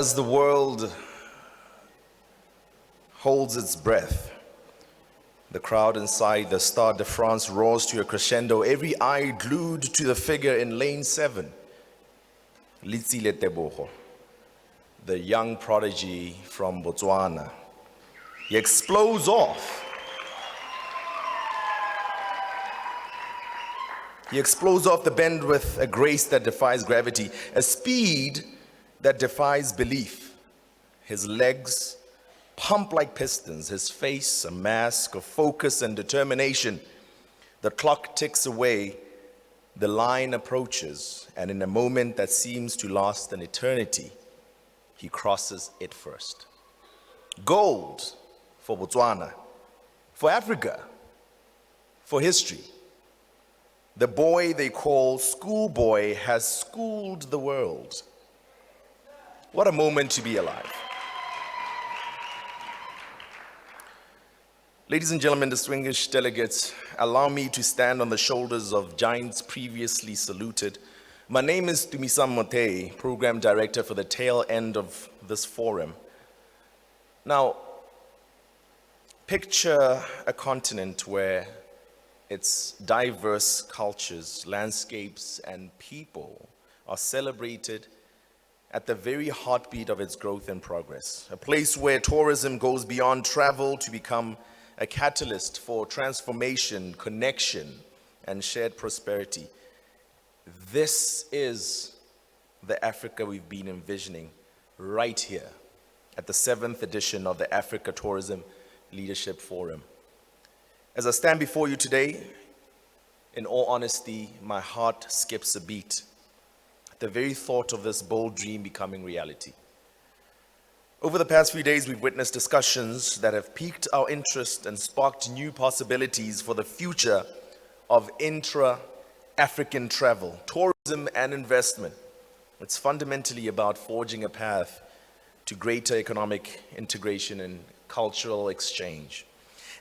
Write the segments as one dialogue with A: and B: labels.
A: as the world holds its breath, the crowd inside the Stade de France roars to a crescendo, every eye glued to the figure in lane 7, Litsile Tebogo, the young prodigy from Botswana. He explodes off. He explodes off the bend with a grace that defies gravity, a speed that defies belief. His legs pump like pistons, his face a mask of focus and determination. The clock ticks away, the line approaches, and in a moment that seems to last an eternity, he crosses it first. Gold for Botswana, for Africa, for history. The boy they call schoolboy has schooled the world. What a moment to be alive. Ladies and gentlemen, distinguished delegates, allow me to stand on the shoulders of giants previously saluted. My name is Tumisam Motei, Program Director for the tail end of this forum. Now, picture a continent where its diverse cultures, landscapes, and people are celebrated at the very heartbeat of its growth and progress. A place where tourism goes beyond travel to become a catalyst for transformation, connection, and shared prosperity. This is the Africa we've been envisioning right here at the 7th edition of the Africa Tourism Leadership Forum. As I stand before you today, in all honesty, my heart skips a beat at the very thought of this bold dream becoming reality. Over the past few days, we've witnessed discussions that have piqued our interest and sparked new possibilities for the future of intra-African travel, tourism, and investment. It's fundamentally about forging a path to greater economic integration and cultural exchange.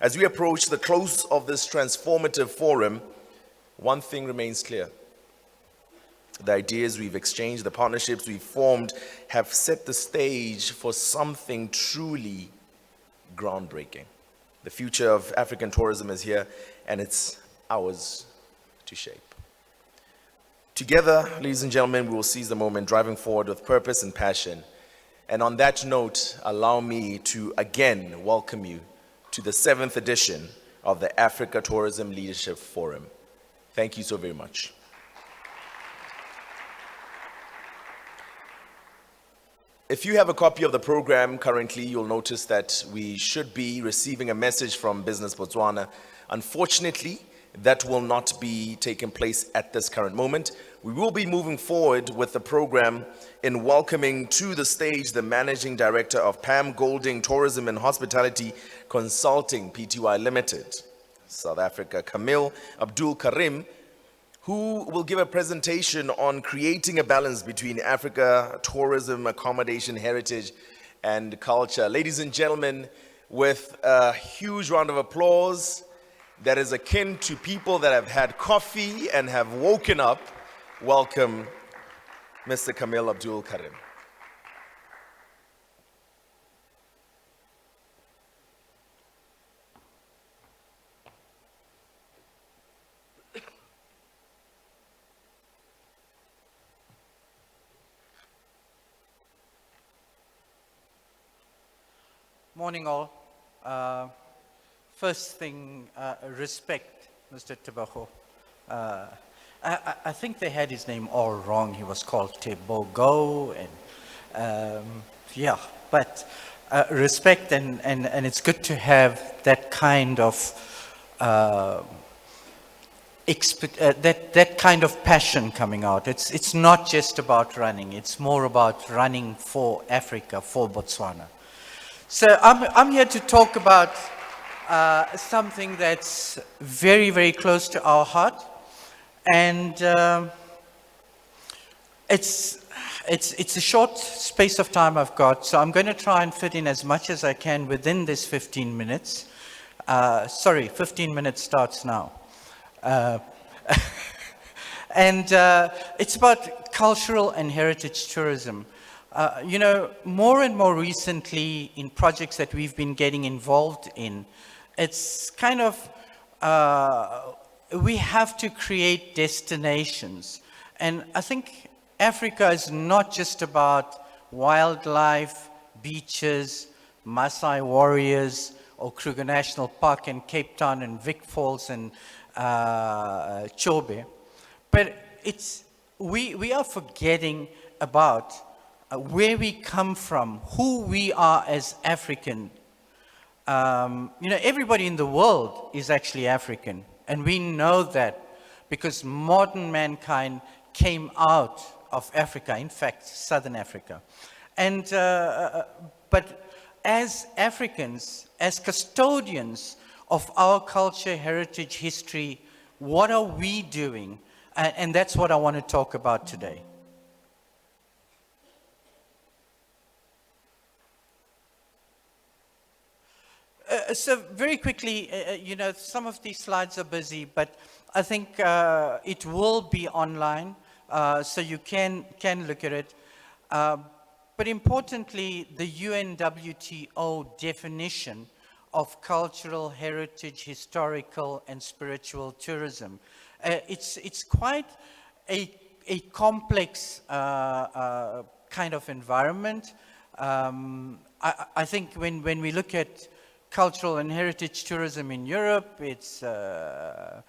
A: As we approach the close of this transformative forum, one thing remains clear. The ideas we've exchanged, the partnerships we've formed have set the stage for something truly groundbreaking. The future of African tourism is here, and it's ours to shape. Together, ladies and gentlemen, we will seize the moment, driving forward with purpose and passion. And on that note, allow me to again welcome you to the 7th edition of the Africa Tourism Leadership Forum. Thank you so very much. If you have a copy of the program currently, you'll notice that we should be receiving a message from Business Botswana. Unfortunately, that will not be taking place at this current moment. We will be moving forward with the program in welcoming to the stage the Managing Director of Pam Golding Tourism and Hospitality Consulting Pty Limited, South Africa, Camille Abdul Karim, who will give a presentation on creating a balance between Africa, tourism, accommodation, heritage, and culture. Ladies and gentlemen, with a huge round of applause that is akin to people that have had coffee and have woken up, welcome Mr. Camille Abdul Karim.
B: Morning all. First thing, respect Mr. Tebogo. I think they had his name all wrong. He was called Tebogo, and yeah, but respect, and it's good to have that kind of that kind of passion coming out. It's not just about running. It's more about running for Africa, for Botswana. So I'm here to talk about something that's very, very close to our heart, and it's a short space of time I've got, so I'm going to try and fit in as much as I can within this 15 minutes. Sorry, 15 minutes starts now. And it's about cultural and heritage tourism. You know, more and more recently in projects that we've been getting involved in, it's kind of, we have to create destinations. And I think Africa is not just about wildlife, beaches, Maasai warriors, or Kruger National Park in Cape Town and Vic Falls and Chobe. But we are forgetting about where we come from, who we are as African. You know, everybody in the world is actually African, and we know that because modern mankind came out of Africa, in fact, Southern Africa. And, but as Africans, as custodians of our culture, heritage, history, what are we doing? And that's what I want to talk about today. So very quickly, you know, some of these slides are busy, but I think it will be online, so you can look at it. But importantly, the UNWTO definition of cultural heritage, historical, and spiritual tourism. It's quite a complex kind of environment. I think when we look at cultural and heritage tourism in Europe, it's the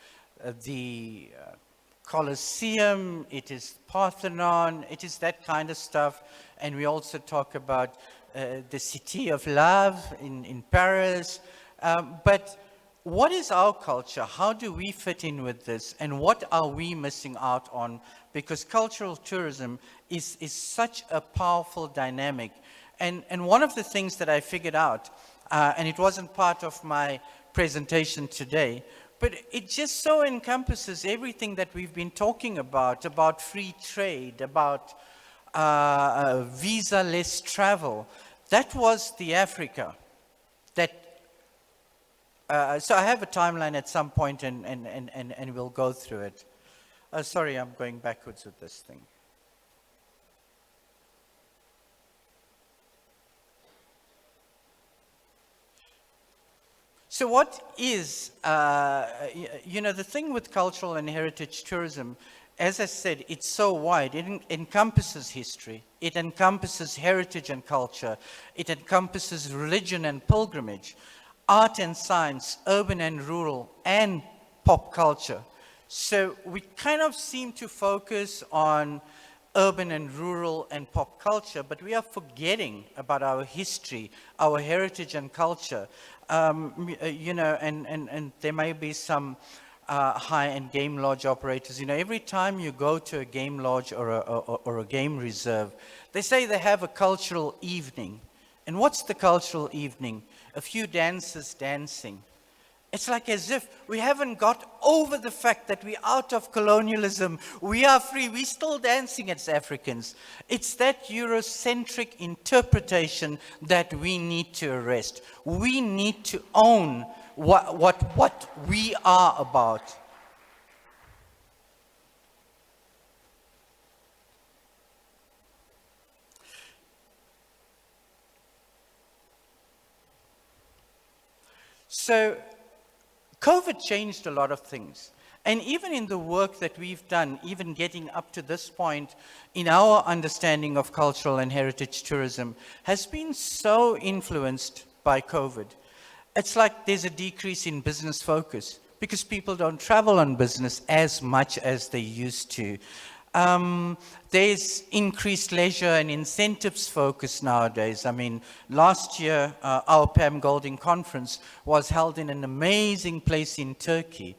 B: Colosseum, it is Parthenon, it is that kind of stuff. And we also talk about the City of Love in Paris. But what is our culture? How do we fit in with this? And what are we missing out on? Because cultural tourism is such a powerful dynamic. And one of the things that I figured out, and it wasn't part of my presentation today, but it just so encompasses everything that we've been talking about free trade, about visa-less travel. That was the Africa that, so I have a timeline at some point and we'll go through it. Sorry, I'm going backwards with this thing. So what is, you know, the thing with cultural and heritage tourism, as I said, it's so wide. It encompasses history. It encompasses heritage and culture. It encompasses religion and pilgrimage, art and science, urban and rural, and pop culture. So we kind of seem to focus on urban and rural and pop culture, but we are forgetting about our history, our heritage and culture. You know, and there may be some high-end game lodge operators. You know, every time you go to a game lodge or a game reserve, they say they have a cultural evening. And what's the cultural evening? A few dancers dancing. It's like as if we haven't got over the fact that we're out of colonialism. We are free. We're still dancing as Africans. It's that Eurocentric interpretation that we need to arrest. We need to own what we are about. So, COVID changed a lot of things. And even in the work that we've done, even getting up to this point in our understanding of cultural and heritage tourism, has been so influenced by COVID. It's like there's a decrease in business focus because people don't travel on business as much as they used to. There's increased leisure and incentives focus nowadays. I mean, last year, our Pam Golding conference was held in an amazing place in Turkey.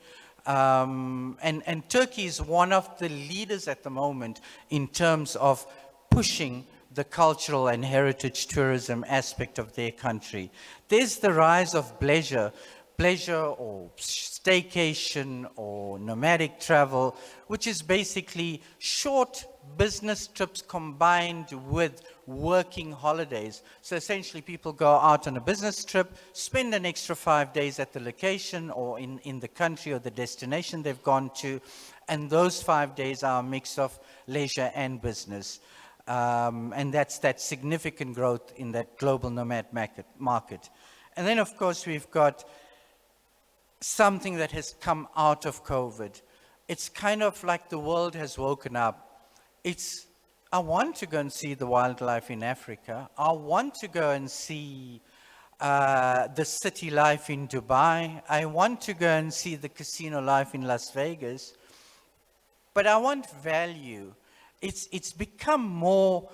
B: And Turkey is one of the leaders at the moment in terms of pushing the cultural and heritage tourism aspect of their country. There's the rise of pleasure or staycation or nomadic travel, which is basically short business trips combined with working holidays. So essentially people go out on a business trip, spend an extra 5 days at the location or in the country or the destination they've gone to, and those 5 days are a mix of leisure and business. And that's that significant growth in that global nomad market. And then, of course, we've got something that has come out of COVID. It's kind of like the world has woken up. I want to go and see the wildlife in Africa. I want to go and see the city life in Dubai. I want to go and see the casino life in Las Vegas. But I want value. It's become more,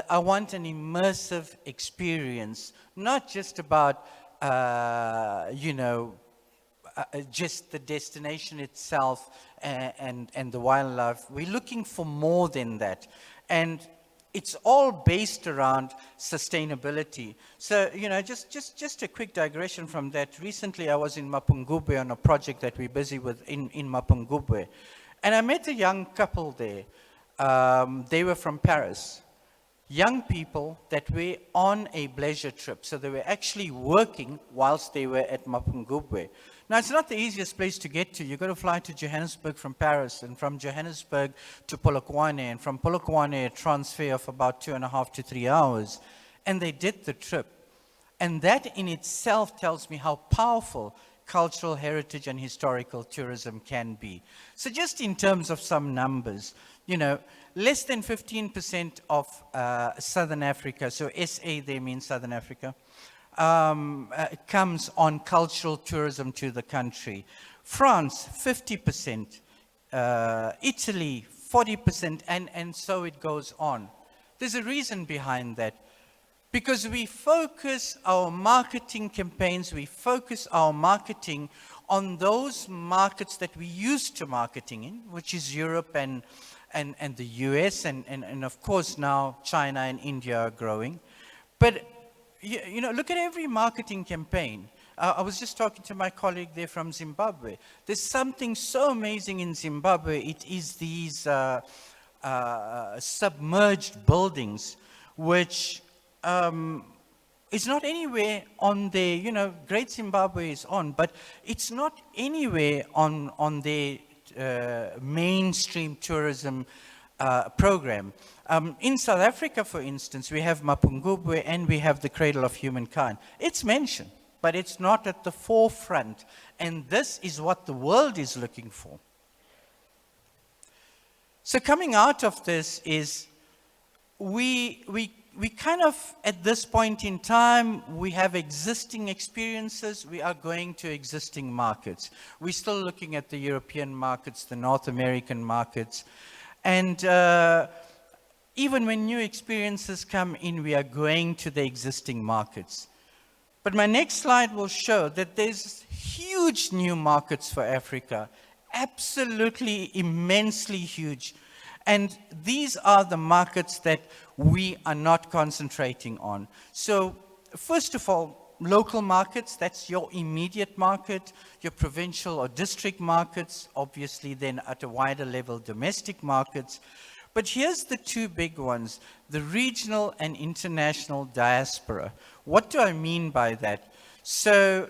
B: I want an immersive experience, not just about, just the destination itself and the wildlife. We're looking for more than that. And it's all based around sustainability. So, just a quick digression from that. Recently, I was in Mapungubwe on a project that we're busy with in Mapungubwe. And I met a young couple there. They were from Paris. Young people that were on a pleasure trip. So they were actually working whilst they were at Mapungubwe. Now, it's not the easiest place to get to. You've got to fly to Johannesburg from Paris, and from Johannesburg to Polokwane, and from Polokwane a transfer of about 2.5 to 3 hours. And they did the trip. And that in itself tells me how powerful cultural heritage and historical tourism can be. So just in terms of some numbers, less than 15% of Southern Africa, so SA they mean Southern Africa, comes on cultural tourism to the country. France, 50%, Italy, 40%, and so it goes on. There's a reason behind that. Because we focus our marketing campaigns, we focus our marketing on those markets that we used to marketing in, which is Europe and the US, and of course now China and India are growing. But, look at every marketing campaign. I was just talking to my colleague there from Zimbabwe. There's something so amazing in Zimbabwe. It is these submerged buildings, which it's not anywhere on their, Great Zimbabwe is on, but it's not anywhere on their mainstream tourism program. In South Africa, for instance, we have Mapungubwe and we have the Cradle of Humankind. It's mentioned, but it's not at the forefront. And this is what the world is looking for. So coming out of this is we kind of, at this point in time, we have existing experiences. We are going to existing markets. We're still looking at the European markets, the North American markets. And even when new experiences come in, we are going to the existing markets. But my next slide will show that there's huge new markets for Africa, absolutely immensely huge. And these are the markets that we are not concentrating on. So first of all, local markets, that's your immediate market, your provincial or district markets, obviously then at a wider level, domestic markets. But here's the two big ones, the regional and international diaspora. What do I mean by that? So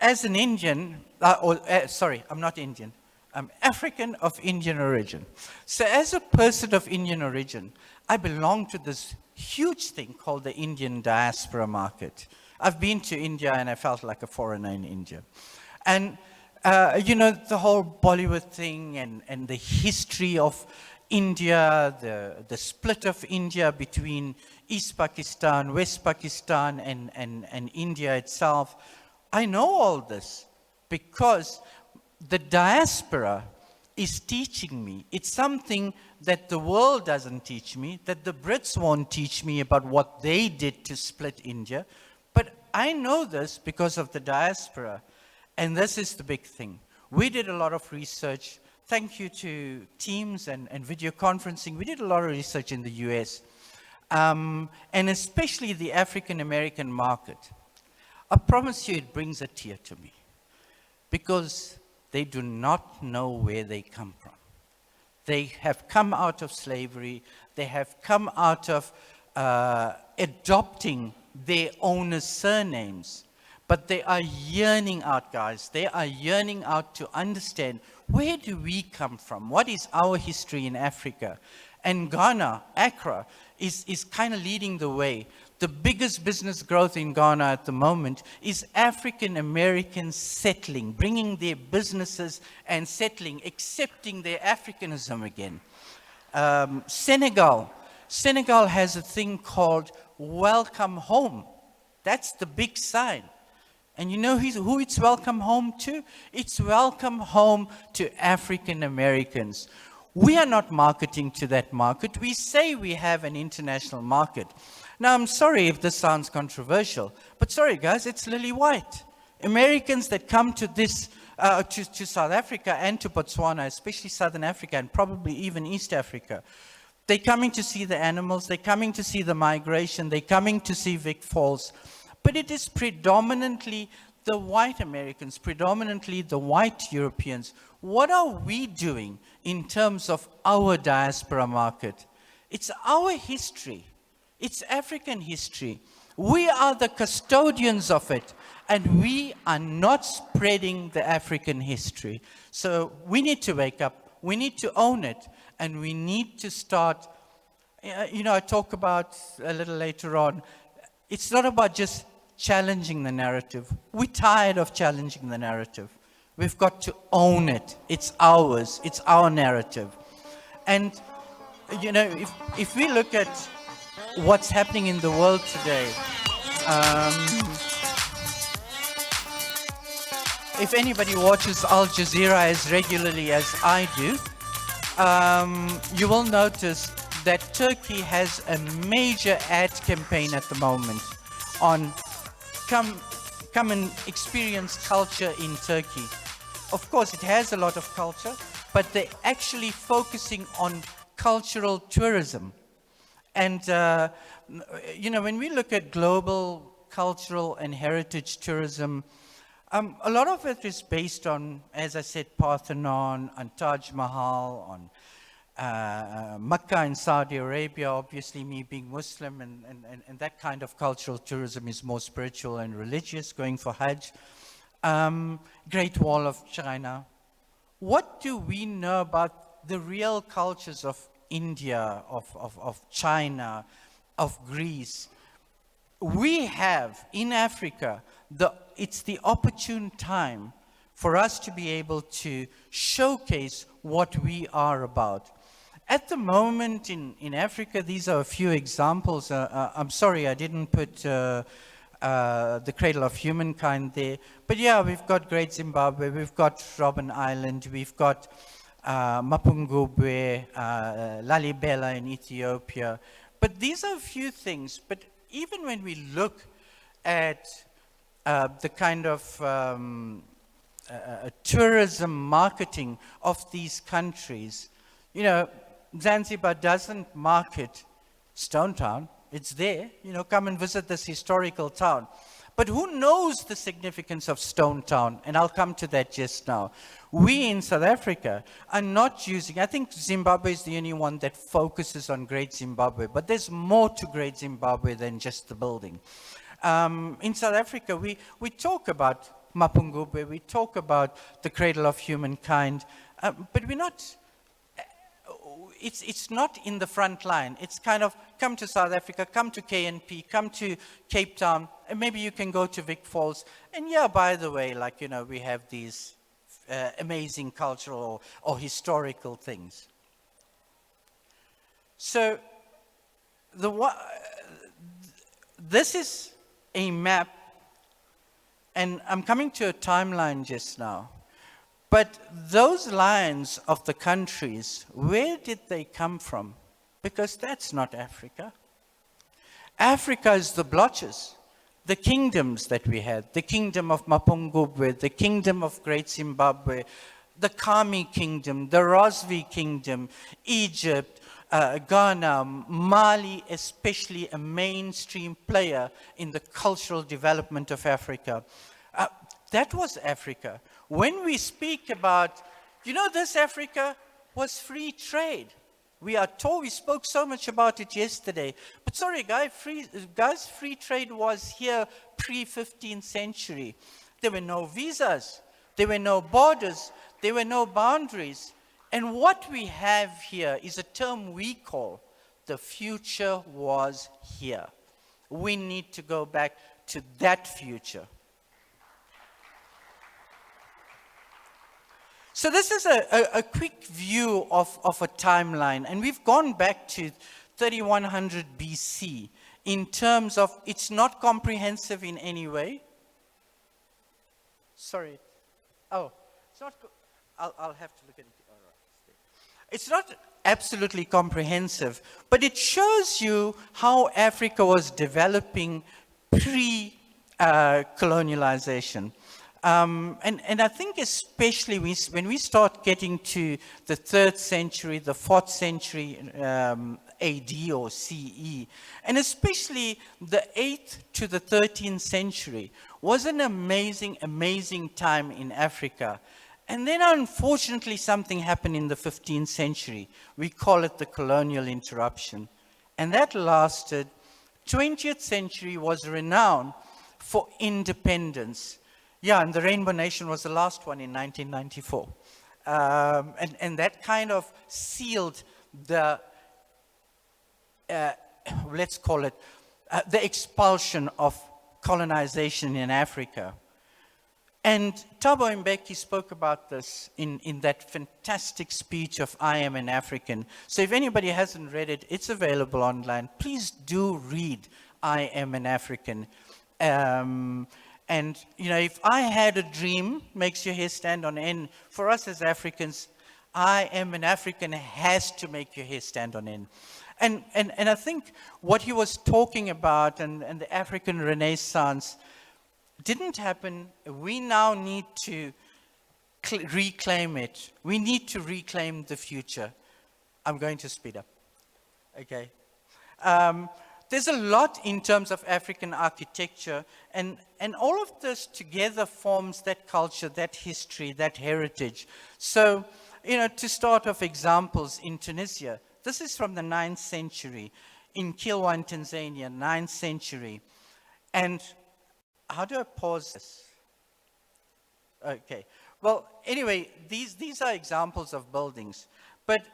B: as an Indian, I'm not Indian. I'm African of Indian origin. So as a person of Indian origin, I belong to this huge thing called the Indian diaspora market. I've been to India and I felt like a foreigner in India. And, the whole Bollywood thing and the history of India, the split of India between East Pakistan, West Pakistan, and India itself. I know all this because the diaspora is teaching me. It's something that the world doesn't teach me, that the Brits won't teach me about what they did to split India. But I know this because of the diaspora. And this is the big thing. We did a lot of research. Thank you to Teams and video conferencing. We did a lot of research in the US, and especially the African American market. I promise you it brings a tear to me because they do not know where they come from. They have come out of slavery. They have come out of adopting their owners' surnames. But they are yearning out, guys. They are yearning out to understand, where do we come from? What is our history in Africa? And Ghana, Accra, is kind of leading the way. The biggest business growth in Ghana at the moment is African Americans settling, bringing their businesses and settling, accepting their Africanism again. Senegal has a thing called Welcome Home. That's the big sign. And you know who it's welcome home to? It's welcome home to African Americans. We are not marketing to that market. We say we have an international market. Now, I'm sorry if this sounds controversial, but sorry guys, it's Lily White. Americans that come to this, to South Africa and to Botswana, especially Southern Africa and probably even East Africa, they're coming to see the animals, they're coming to see the migration, they're coming to see Vic Falls. But it is predominantly the white Americans, predominantly the white Europeans. What are we doing in terms of our diaspora market? It's our history. It's African history. We are the custodians of it, and we are not spreading the African history. So we need to wake up, we need to own it, and we need to start, you know, I talk about a little later on, it's not about just challenging the narrative. We're tired of challenging the narrative. We've got to own it. It's ours. It's our narrative. And, you know, if we look at what's happening in the world today, if anybody watches Al Jazeera as regularly as I do, you will notice that Turkey has a major ad campaign at the moment on come and experience culture in Turkey. Of course, it has a lot of culture, but they're actually focusing on cultural tourism. And, you know, when we look at global cultural and heritage tourism, a lot of it is based on, as I said, Parthenon, on Taj Mahal, on Mecca in Saudi Arabia, obviously me being Muslim, and that kind of cultural tourism is more spiritual and religious, going for Hajj. Great Wall of China. What do we know about the real cultures of India, of China, of Greece? We have, in Africa, it's the opportune time for us to be able to showcase what we are about. At the moment in Africa, these are a few examples. I'm sorry I didn't put the Cradle of Humankind there. But yeah, we've got Great Zimbabwe, we've got Robben Island, we've got Mapungubwe, Lalibela in Ethiopia. But these are a few things. But even when we look at the kind of tourism marketing of these countries, you know, Zanzibar doesn't market Stone Town. It's there, you know, come and visit this historical town. But who knows the significance of Stone Town? And I'll come to that just now. We in South Africa are not using, I think Zimbabwe is the only one that focuses on Great Zimbabwe, but there's more to Great Zimbabwe than just the building. In South Africa, we talk about Mapungubwe, we talk about the Cradle of Humankind, but we're not, it's not in the front line. It's kind of, come to South Africa, come to KNP, come to Cape Town, and maybe you can go to Vic Falls. And yeah, by the way, like, you know, we have these amazing cultural or historical things. So, this is a map, and I'm coming to a timeline just now. But those lines of the countries, where did they come from? Because that's not Africa. Africa is the blotches, the kingdoms that we had, the kingdom of Mapungubwe, the kingdom of Great Zimbabwe, the Kami kingdom, the Rosvi kingdom, Egypt, Ghana, Mali, especially a mainstream player in the cultural development of Africa. That was Africa. When we speak about, you know, this Africa was free trade. We are told, we spoke so much about it yesterday. But sorry, guys, free trade was here pre-15th century. There were no visas. There were no borders. There were no boundaries. And what we have here is a term we call the future was here. We need to go back to that future. So this is a quick view of a timeline, and we've gone back to 3100 BC in terms of, it's not comprehensive in any way. Sorry. Oh, it's not, I'll have to look at it. All right. It's not absolutely comprehensive, but it shows you how Africa was developing pre-colonialization. And I think especially when we start getting to the 3rd century, the 4th century AD or CE, and especially the 8th to the 13th century was an amazing, amazing time in Africa. And then unfortunately something happened in the 15th century. We call it the colonial interruption. And that lasted. 20th century was renowned for independence. Yeah, and the Rainbow Nation was the last one in 1994. And that kind of sealed the, let's call it, the expulsion of colonization in Africa. And Thabo Mbeki spoke about this in that fantastic speech of I Am an African. So if anybody hasn't read it, it's available online. Please do read I Am an African. And, you know, if I had a dream, makes your hair stand on end. For us as Africans, I Am an African has to make your hair stand on end. And I think what he was talking about and the African Renaissance didn't happen. We now need to reclaim it. We need to reclaim the future. I'm going to speed up. Okay. There's a lot in terms of African architecture, and all of this together forms that culture, that history, that heritage. So, you know, to start off examples in Tunisia, this is from the 9th century, in Kilwa in Tanzania, 9th century. And how do I pause this? Okay. Well, anyway, these are examples of buildings. But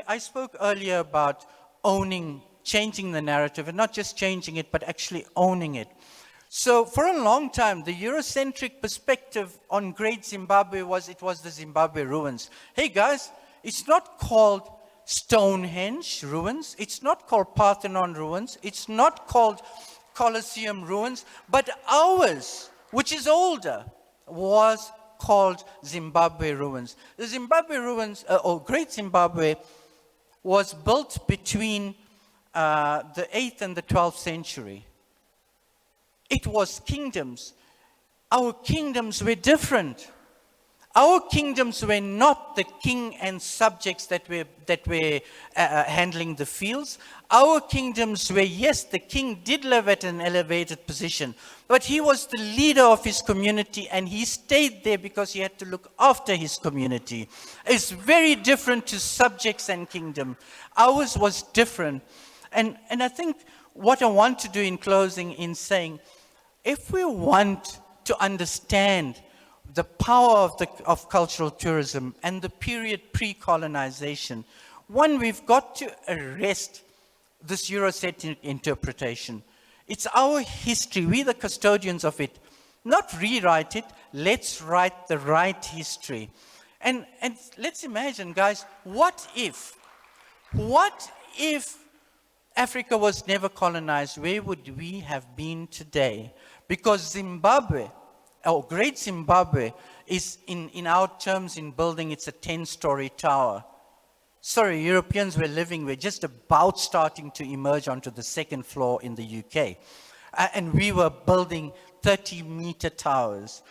B: I spoke earlier about owning, changing the narrative, and not just changing it, but actually owning it. So for a long time, the Eurocentric perspective on Great Zimbabwe was, it was the Zimbabwe ruins. Hey guys, it's not called Stonehenge ruins. It's not called Parthenon ruins. It's not called Colosseum ruins. But ours, which is older, was called Zimbabwe ruins. The Zimbabwe ruins, or Great Zimbabwe, was built between the 8th and the 12th century. It was kingdoms. Our kingdoms were different. Our kingdoms were not the king and subjects that were handling the fields. Our kingdoms were, yes, the king did live at an elevated position, but he was the leader of his community, and he stayed there because he had to look after his community. It's very different to subjects and kingdom. Ours was different. And I think what I want to do in closing in saying, if we want to understand the power of cultural tourism and the period pre-colonization, one, we've got to arrest this Eurocentric interpretation. It's our history, we're the custodians of it. Not rewrite it, let's write the right history. And let's imagine, guys, what if Africa was never colonized? Where would we have been today? Because Zimbabwe, or Great Zimbabwe, is in our terms in building, it's a 10-story tower. Sorry, Europeans were we're just about starting to emerge onto the 2nd floor in the UK. And we were building 30-meter towers.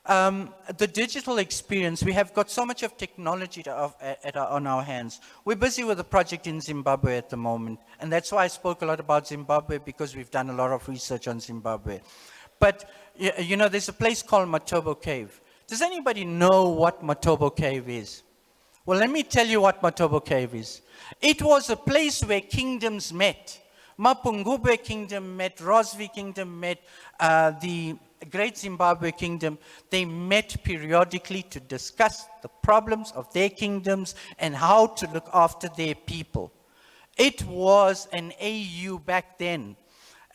B: The digital experience, we have got so much of technology on our hands. We're busy with a project in Zimbabwe at the moment. And that's why I spoke a lot about Zimbabwe, because we've done a lot of research on Zimbabwe. But, you know, there's a place called Matobo Cave. Does anybody know what Matobo Cave is? Well, let me tell you what Matobo Cave is. It was a place where kingdoms met, Mapungubwe Kingdom met, Rosvi Kingdom met, the Great Zimbabwe Kingdom. They met periodically to discuss the problems of their kingdoms and how to look after their people. It was an AU back then.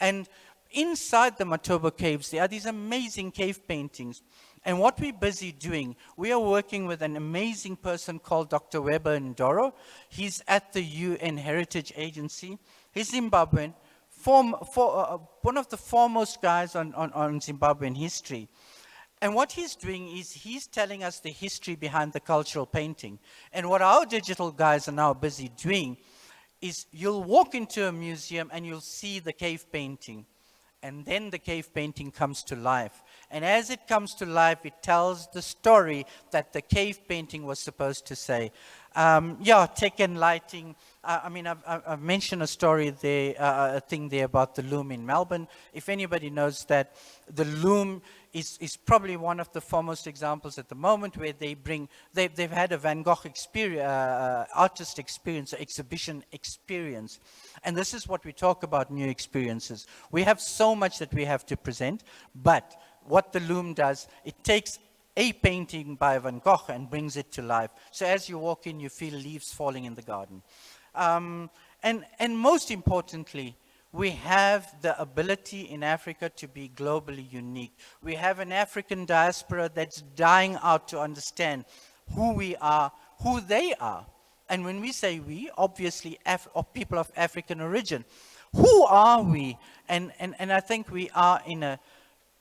B: And inside the Matoba caves, there are these amazing cave paintings. And what we're busy doing, we are working with an amazing person called Dr. Weber Ndoro. He's at the UN Heritage Agency. He's Zimbabwean, one of the foremost guys on Zimbabwean history. And what he's doing is he's telling us the history behind the cultural painting. And what our digital guys are now busy doing is you'll walk into a museum and you'll see the cave painting. And then the cave painting comes to life. And as it comes to life, it tells the story that the cave painting was supposed to say. Tech and lighting. I've mentioned a story there, a thing there about the loom in Melbourne. If anybody knows that, the loom is probably one of the foremost examples at the moment where they've had a Van Gogh experience, artist experience, exhibition experience. And this is what we talk about, new experiences. We have so much that we have to present, but what the loom does, it takes a painting by Van Gogh and brings it to life. So as you walk in, you feel leaves falling in the garden. And most importantly, we have the ability in Africa to be globally unique. We have an African diaspora that's dying out to understand who we are, who they are. And when we say we, obviously people of African origin, who are we? And I think we are in a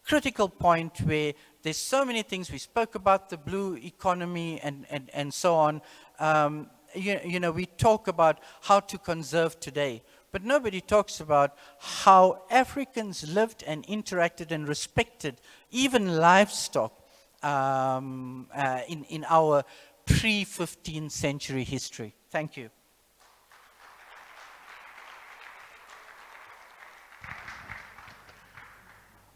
B: critical point where there's so many things. We spoke about the blue economy and so on. We talk about how to conserve today, but nobody talks about how Africans lived and interacted and respected even livestock in our pre-15th century history. Thank you.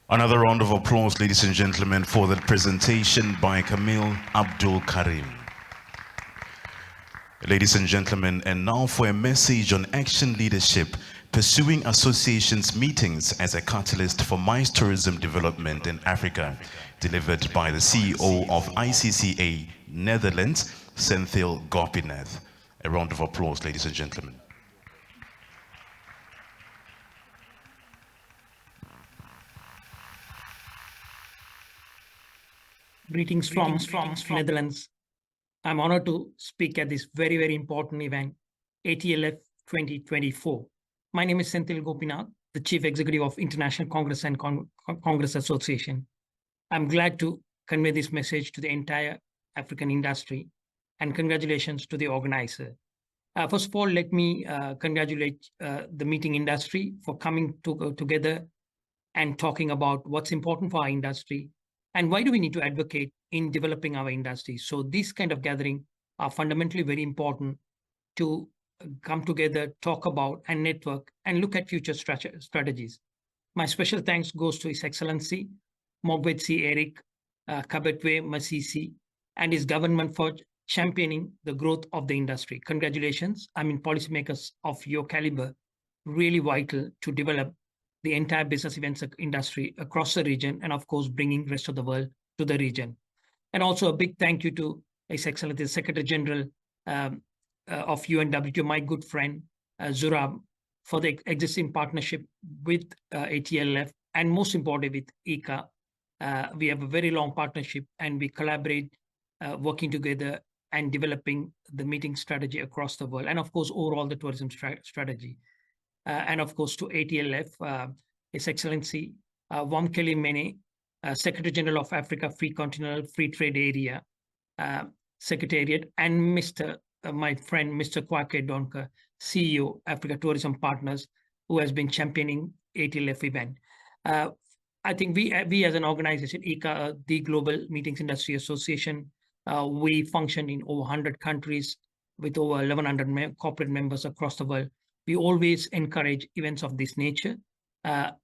C: Another round of applause, ladies and gentlemen, for that presentation by Camille Abdul Karim. Ladies and gentlemen, and now for a message on action leadership, pursuing associations meetings as a catalyst for MICE tourism development in Africa, delivered by the CEO of ICCA Netherlands, Senthil Gopinath. A round of applause, ladies and gentlemen.
D: Greetings from Netherlands. I'm honored to speak at this very, very important event, ATLF 2024. My name is Senthil Gopinath, the Chief Executive of International Congress and Congress Association. I'm glad to convey this message to the entire African industry, and congratulations to the organizer. First of all, let me congratulate the meeting industry for coming together and talking about what's important for our industry and why do we need to advocate in developing our industry. So these kind of gatherings are fundamentally very important to come together, talk about and network and look at future strategies. My special thanks goes to His Excellency Mogwetsi Eric Kabetwe Masisi and his government for championing the growth of the industry. Congratulations. Policymakers of your caliber, really vital to develop the entire business events industry across the region and of course bringing rest of the world to the region. And also a big thank you to His Excellency the Secretary General of UNWTO, my good friend Zurab, for the existing partnership with ATLF and most importantly with ICA. We have a very long partnership and we collaborate working together and developing the meeting strategy across the world and of course overall the tourism strategy. And of course to ATLF, His Excellency Wamkeli Mene, Secretary General of Africa Free Continental Free Trade Area Secretariat, and my friend Mr. Kwake Donker, CEO Africa Tourism Partners, who has been championing ATLF event. I think we as an organization, ICA, the Global Meetings Industry Association, we function in over 100 countries with over 1,100 corporate members across the world. We always encourage events of this nature.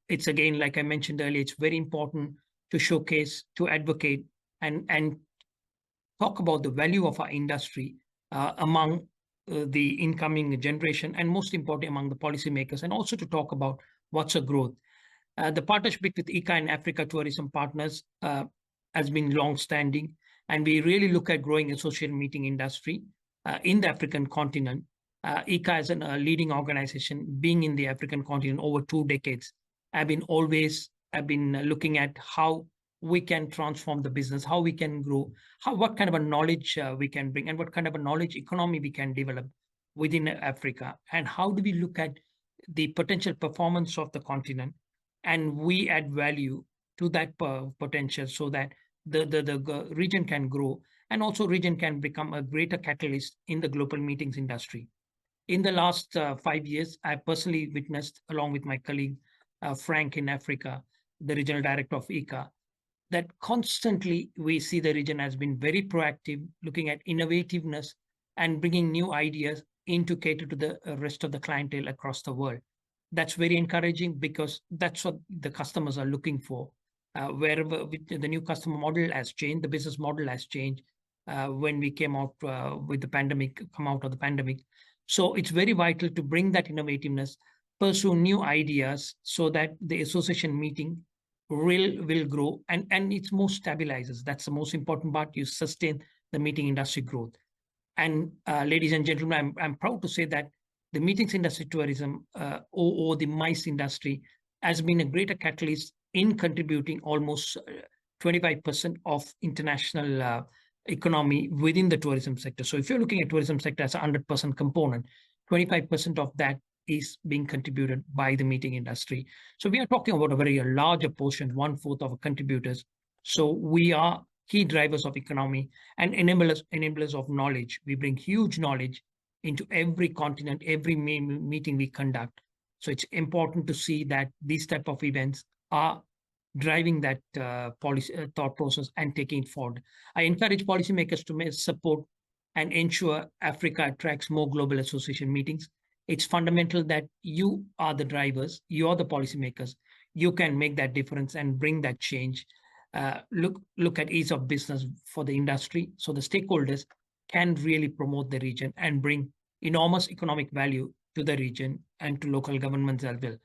D: It's again, like I mentioned earlier, it's very important to showcase, to advocate, and talk about the value of our industry among the incoming generation, and most importantly among the policymakers, and also to talk about what's a growth. The partnership with ICA and Africa Tourism Partners has been long-standing, and we really look at growing association meeting industry in the African continent. ICA as a leading organization, being in the African continent over 2 decades, I've been looking at how we can transform the business, how we can grow, what kind of a knowledge we can bring, and what kind of a knowledge economy we can develop within Africa, and how do we look at the potential performance of the continent, and we add value to that potential so that the region can grow, and also region can become a greater catalyst in the global meetings industry. In the last 5 years, I personally witnessed, along with my colleague Frank in Africa, the regional director of ICA, that constantly we see the region has been very proactive, looking at innovativeness and bringing new ideas in to cater to the rest of the clientele across the world. That's very encouraging because that's what the customers are looking for. Wherever the new customer model has changed, the business model has changed when we came out with the pandemic, come out of the pandemic. So it's very vital to bring that innovativeness, pursue new ideas so that the association meeting will grow, and it's more stabilizes. That's the most important part. You sustain the meeting industry growth. And ladies and gentlemen, I'm proud to say that the meetings industry tourism or the MICE industry has been a greater catalyst in contributing almost 25% of international economy within the tourism sector. So if you're looking at tourism sector as a 100% component, 25% of that is being contributed by the meeting industry. So we are talking about a very larger portion, 1/4 of contributors. So we are key drivers of economy and enablers of knowledge. We bring huge knowledge into every continent, every meeting we conduct. So it's important to see that these type of events are driving that policy thought process and taking it forward. I encourage policymakers to support and ensure Africa attracts more global association meetings. It's fundamental that you are the drivers, you are the policymakers. You can make that difference and bring that change. Look at ease of business for the industry, so the stakeholders can really promote the region and bring enormous economic value to the region and to local governments as well.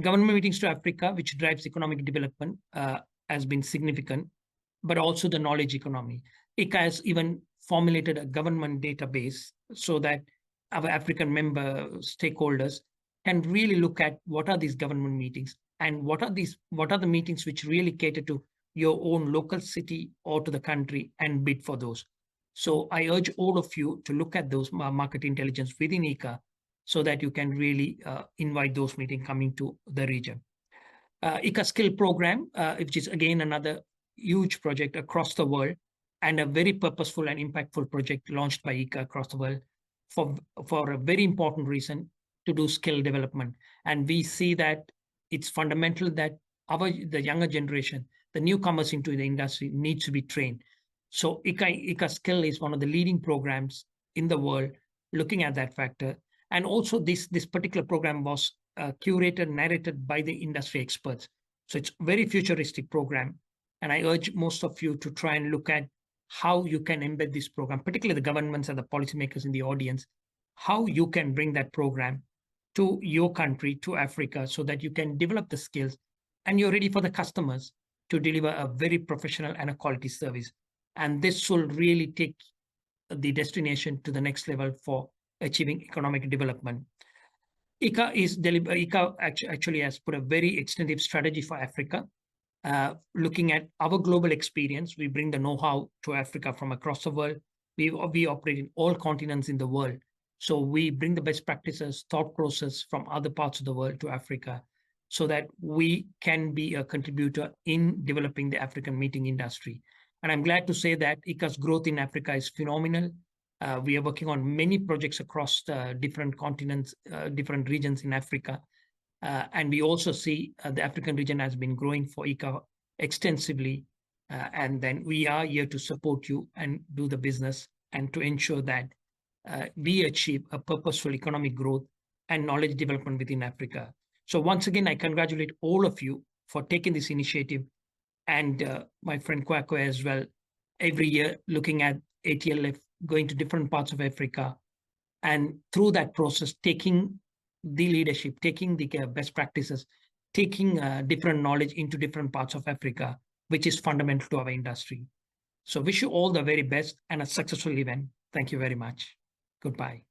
D: Government meetings to Africa, which drives economic development, has been significant, but also the knowledge economy. ICA has even formulated a government database so that our African member stakeholders can really look at what are these government meetings and what are the meetings which really cater to your own local city or to the country and bid for those. So I urge all of you to look at those market intelligence within ICA so that you can really invite those meetings coming to the region. ICA Skill Program, which is again another huge project across the world and a very purposeful and impactful project launched by ICA across the world for a very important reason, to do skill development. And we see that it's fundamental that the younger generation, the newcomers into the industry, needs to be trained. So ICA Skill is one of the leading programs in the world looking at that factor. And also this particular program was curated, narrated by the industry experts. So it's a very futuristic program. And I urge most of you to try and look at how you can embed this program, particularly the governments and the policymakers in the audience, how you can bring that program to your country, to Africa, so that you can develop the skills and you're ready for the customers to deliver a very professional and a quality service. And this will really take the destination to the next level for achieving economic development. ICA actually has put a very extensive strategy for Africa. Looking at our global experience, we bring the know-how to Africa from across the world. We operate in all continents in the world. So we bring the best practices, thought process from other parts of the world to Africa so that we can be a contributor in developing the African meeting industry. And I'm glad to say that ICA's growth in Africa is phenomenal. We are working on many projects across different continents, different regions in Africa. And we also see the African region has been growing for ICA extensively. And then we are here to support you and do the business and to ensure that we achieve a purposeful economic growth and knowledge development within Africa. So once again, I congratulate all of you for taking this initiative, and my friend Kwakwe as well, every year looking at ATLF, going to different parts of Africa And through that process, taking the leadership, taking the best practices, taking different knowledge into different parts of Africa, which is fundamental to our industry. So wish you all the very best and a successful event. Thank you very much. Goodbye.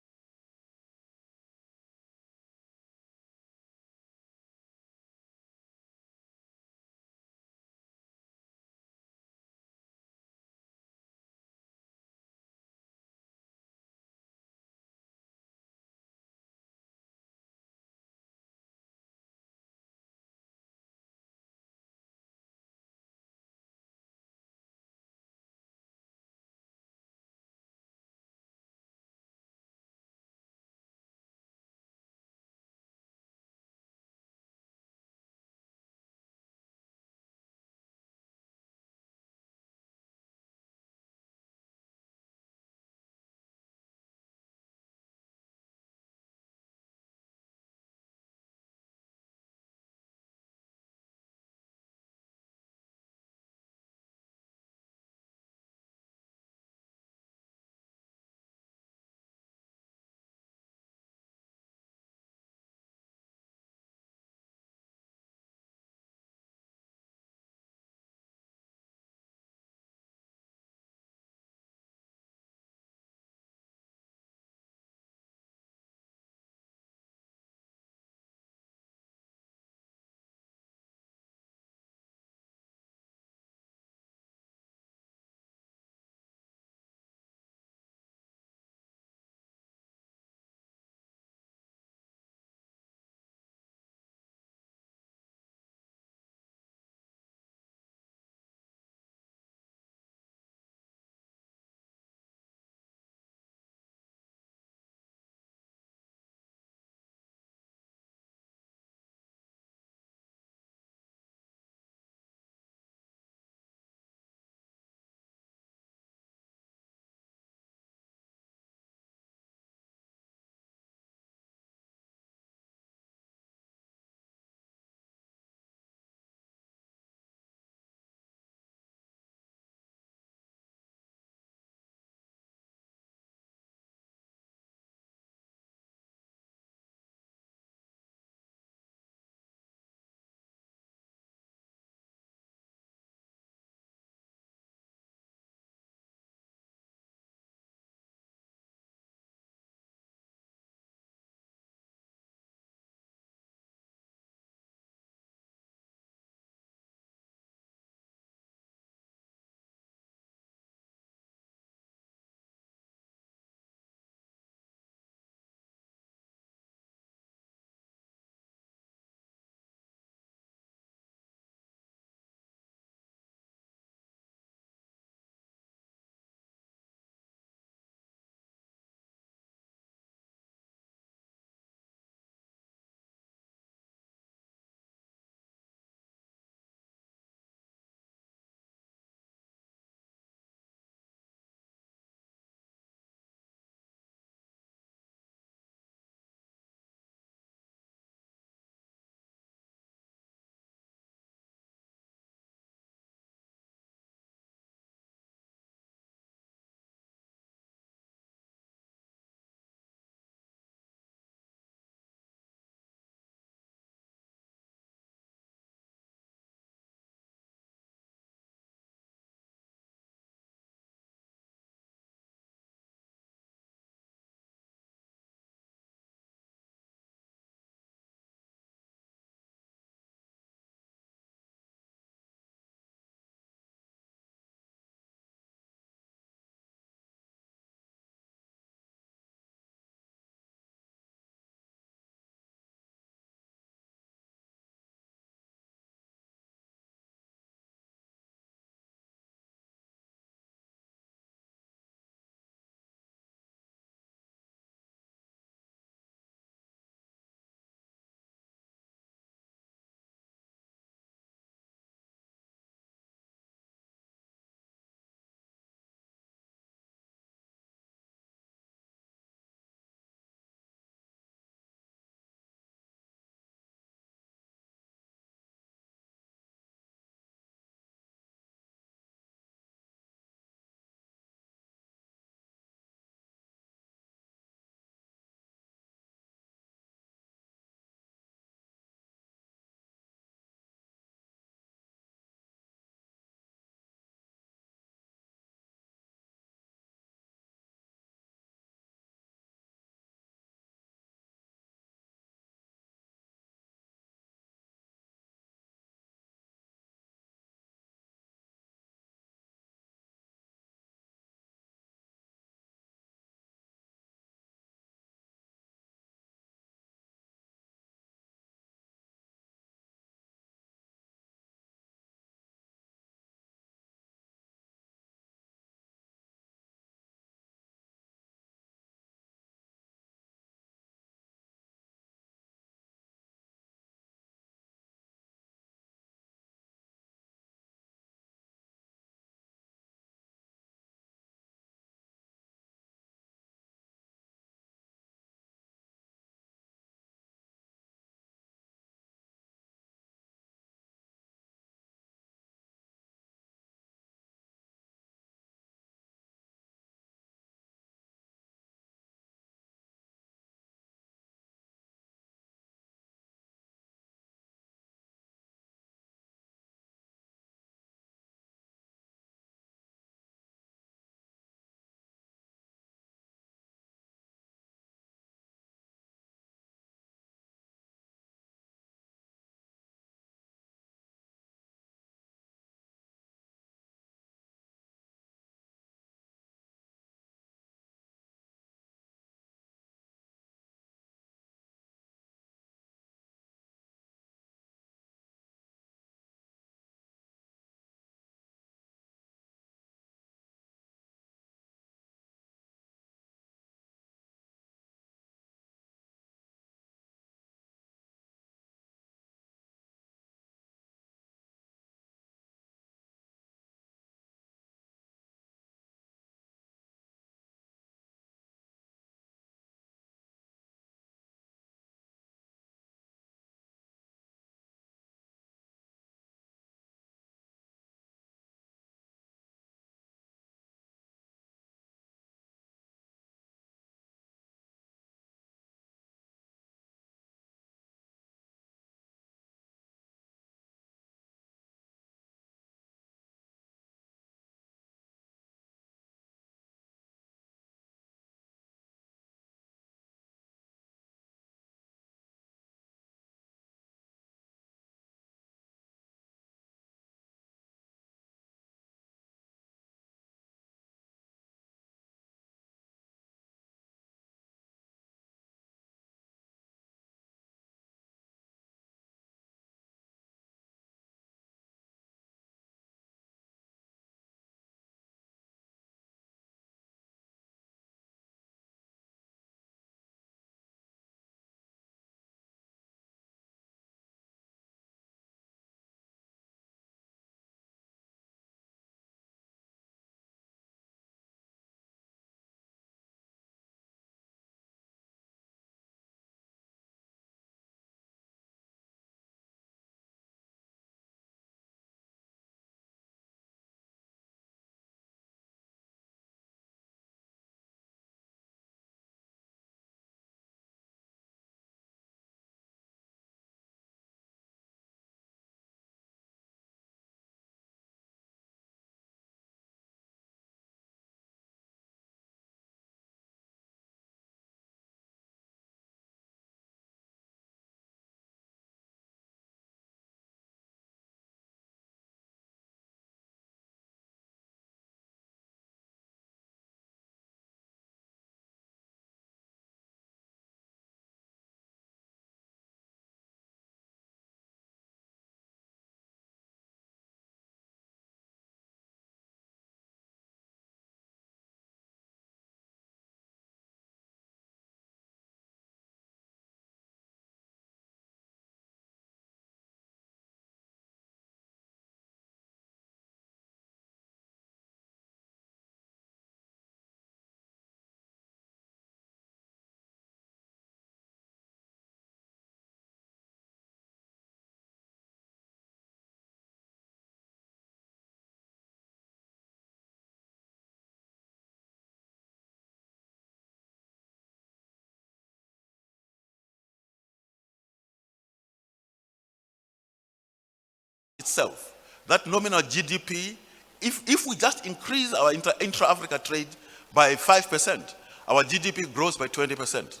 E: itself, that nominal GDP, if we just increase our intra-Africa trade by 5%, our GDP grows by 20%.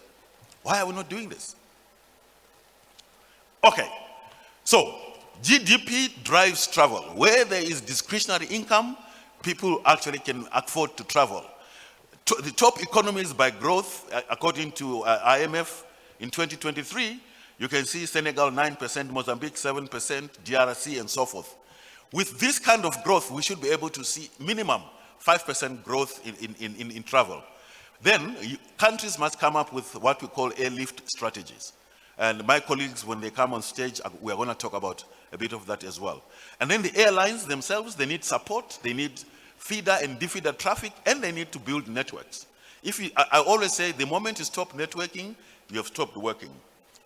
E: Why are we not doing this? Okay, so GDP drives travel. Where there is discretionary income, people actually can afford to travel. The top economies by growth, according to IMF, in 2023, you can see Senegal 9%, Mozambique 7%, DRC, and so forth. With this kind of growth, we should be able to see minimum 5% growth in travel. Then countries must come up with what we call airlift strategies. And my colleagues, when they come on stage, we are going to talk about a bit of that as well. And then the airlines themselves, they need support, they need feeder and defeeder traffic, and they need to build networks. I always say, the moment you stop networking, you have stopped working.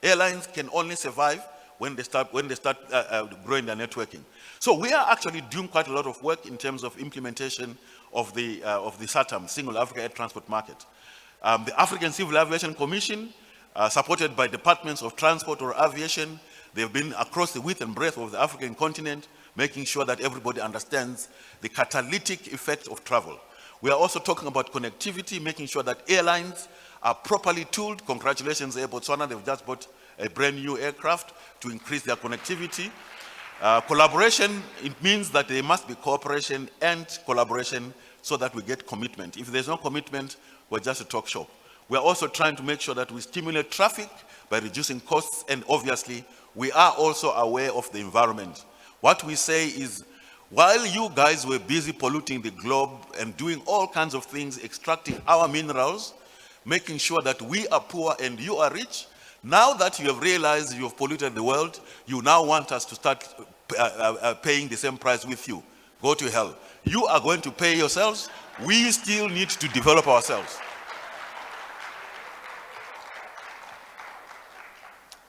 E: Airlines can only survive when they start growing their networking. So we are actually doing quite a lot of work in terms of implementation of the SATAM, Single Africa Air Transport Market. The African Civil Aviation Commission, supported by departments of transport or aviation, they've been across the width and breadth of the African continent, making sure that everybody understands the catalytic effect of travel. We are also talking about connectivity, making sure that airlines are properly tooled. Congratulations, Air Botswana, they've just bought a brand new aircraft to increase their connectivity. Collaboration, it means that there must be cooperation and collaboration so that we get commitment. If there's no commitment, we're just a talk shop. We're also trying to make sure that we stimulate traffic by reducing costs, and obviously, we are also aware of the environment. What we say is, while you guys were busy polluting the globe and doing all kinds of things, extracting our minerals, making sure that we are poor and you are rich, now that you have realized you have polluted the world, you now want us to start paying the same price with you. Go to hell. You are going to pay yourselves. We still need to develop ourselves.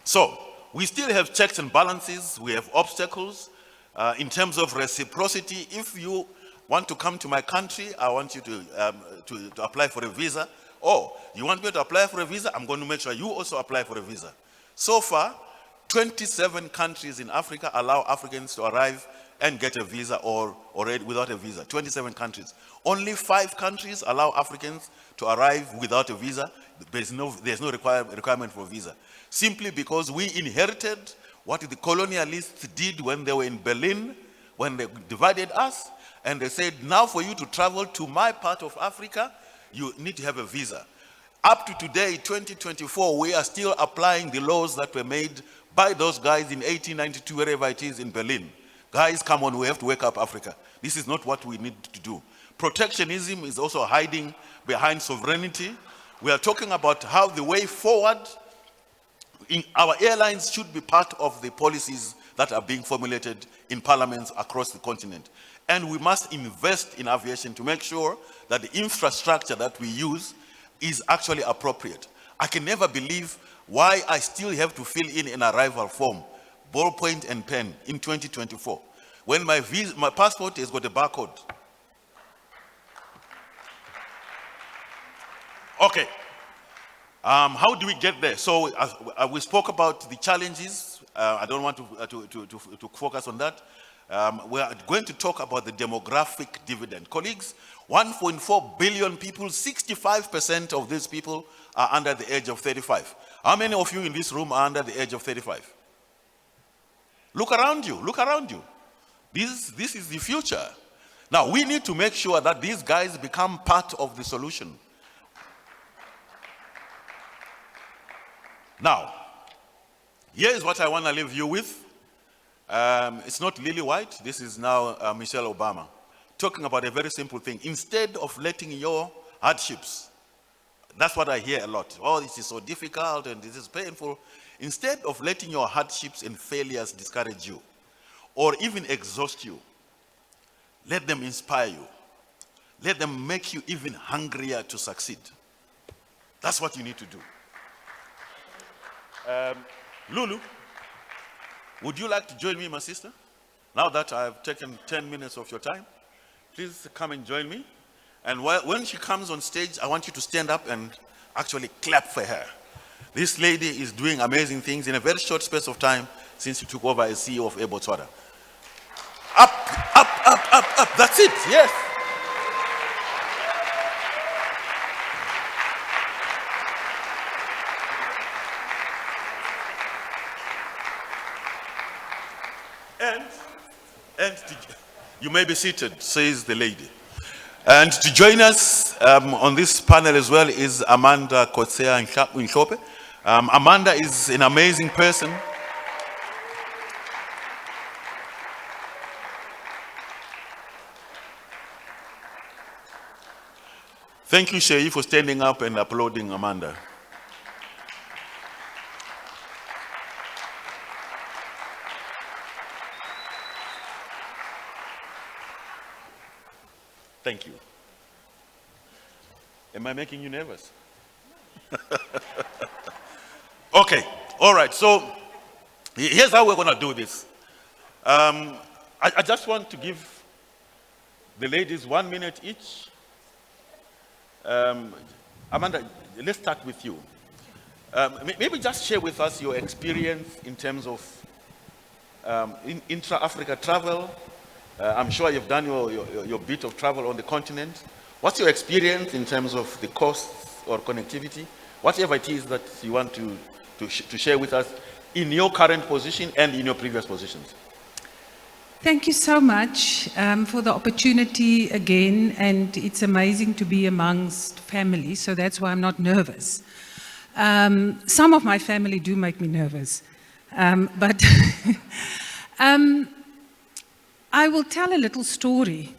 E: So, we still have checks and balances. We have obstacles. In terms of reciprocity, if you want to come to my country, I want you to apply for a visa. Oh, you want me to apply for a visa? I'm going to make sure you also apply for a visa. So far, 27 countries in Africa allow Africans to arrive and get a visa or without a visa. 27 countries. Only 5 countries allow Africans to arrive without a visa. There's no requirement for a visa. Simply because we inherited what the colonialists did when they were in Berlin, when they divided us, and they said, now for you to travel to my part of Africa, you need to have a visa. Up to today, 2024, we are still applying the laws that were made by those guys in 1892, wherever it is in Berlin. Guys, come on, we have to wake up Africa. This is not what we need to do. Protectionism is also hiding behind sovereignty. We are talking about how the way forward in our airlines should be part of the policies that are being formulated in parliaments across the continent. And we must invest in aviation to make sure that the infrastructure that we use is actually appropriate. I can never believe why I still have to fill in an arrival form, ballpoint and pen, in 2024, when my passport has got a barcode. Okay. How do we get there? So we spoke about the challenges. I don't want to focus on that. We are going to talk about the demographic dividend. Colleagues, 1.4 billion people, 65% of these people are under the age of 35. How many of you in this room are under the age of 35? Look around you, look around you. This is the future. Now, we need to make sure that these guys become part of the solution. Now, here is what I want to leave you with. It's not Lily White. This is now Michelle Obama talking about a very simple thing. Instead of letting your hardships, that's what I hear a lot. Oh, this is so difficult and this is painful. Instead of letting your hardships and failures discourage you or even exhaust you, let them inspire you. Let them make you even hungrier to succeed. That's what you need to do. Lulu, would you like to join me, my sister? Now that I've taken 10 minutes of your time, please come and join me. And when she comes on stage, I want you to stand up and actually clap for her. This lady is doing amazing things in a very short space of time since she took over as CEO of Air Botswana. Up, up, up, up, up. That's it. Yes. You may be seated, says the lady. And to join us on this panel as well is Amanda Kotsea Nchope. Amanda is an amazing person. Thank you, Shei, for standing up and applauding Amanda. Thank you. Am I making you nervous? Okay, all right, so here's how we're gonna do this. I just want to give the ladies 1 minute each. Amanda, let's start with you. Maybe just share with us your experience in terms of intra-Africa travel. I'm sure you've done your bit of travel on the continent. What's your experience in terms of the costs or connectivity? Whatever it is that you want to share with us in your current position and in your previous positions.
F: Thank you so much for the opportunity again, and it's amazing to be amongst family, so that's why I'm not nervous. Some of my family do make me nervous, but I will tell a little story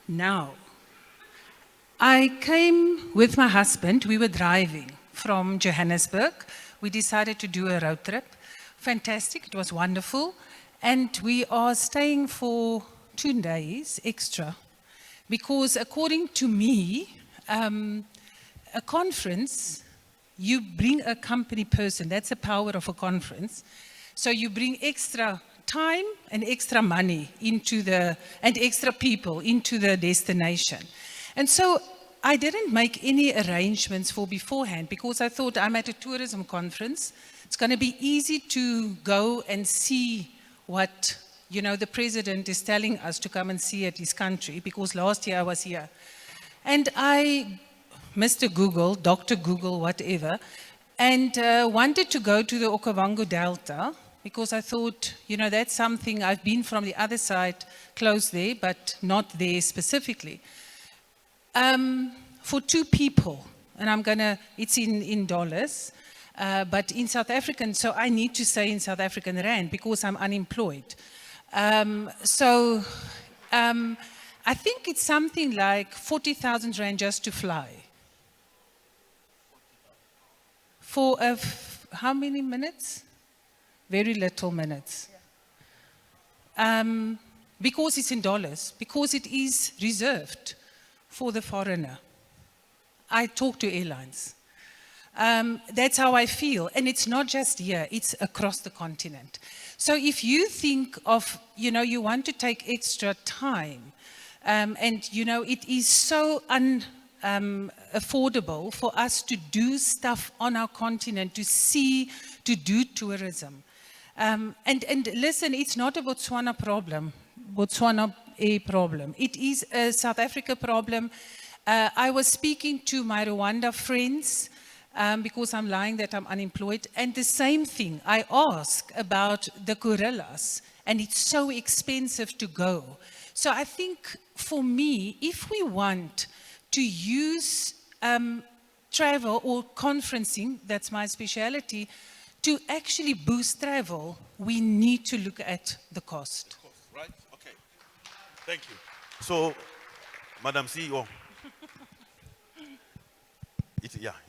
F: now. I came with my husband. We were driving from Johannesburg. We decided to do a road trip. Fantastic, it was wonderful. And we are staying for 2 days extra because according to me, a conference, you bring a company person. That's the power of a conference. So you bring extra time and extra money and extra people into the destination. And so I didn't make any arrangements for beforehand because I thought I'm at a tourism conference. It's going to be easy to go and see what, the president is telling us to come and see at his country, because last year I was here. And Mr. Google, Dr. Google, whatever, and wanted to go to the Okavango Delta, because I thought, that's something, I've been from the other side, close there, but not there specifically. For 2 people, and it's in dollars, but in South African, so I need to say in South African rand because I'm unemployed. I think it's something like 40,000 rand just to fly. For how many minutes? Very little minutes. Because it's in dollars, because it is reserved for the foreigner. I talk to airlines. That's how I feel. And it's not just here, it's across the continent. So if you think of, you want to take extra time, and, it is so affordable for us to do stuff on our continent, to do tourism. And listen, it's not a Botswana problem, a problem. It is a South Africa problem. I was speaking to my Rwanda friends, because I'm lying that I'm unemployed. And the same thing, I ask about the gorillas, and it's so expensive to go. So I think for me, if we want to use travel or conferencing, that's my specialty, to actually boost travel, we need to look at the cost.
E: Right? Okay. Thank you. So, Madam CEO,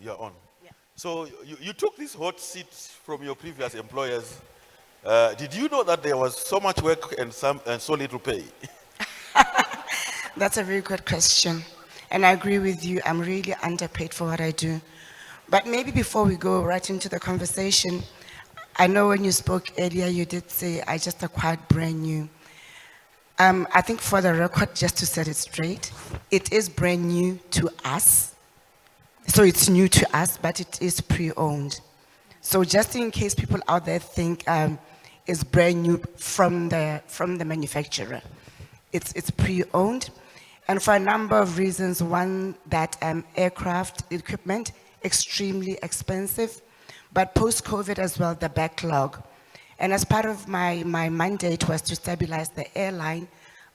E: you're on. So you took this hot seat from your previous employers. Did you know that there was so much work and so little pay?
G: That's a very good question. And I agree with you, I'm really underpaid for what I do. But maybe before we go right into the conversation, I know when you spoke earlier, you did say, I just acquired brand new. I think for the record, just to set it straight, it is brand new to us. So it's new to us, but it is pre-owned. So just in case people out there think is brand new from the manufacturer. It's pre-owned, and for a number of reasons. One, that aircraft equipment, extremely expensive, but post-COVID as well, the backlog. And as part of my mandate was to stabilize the airline,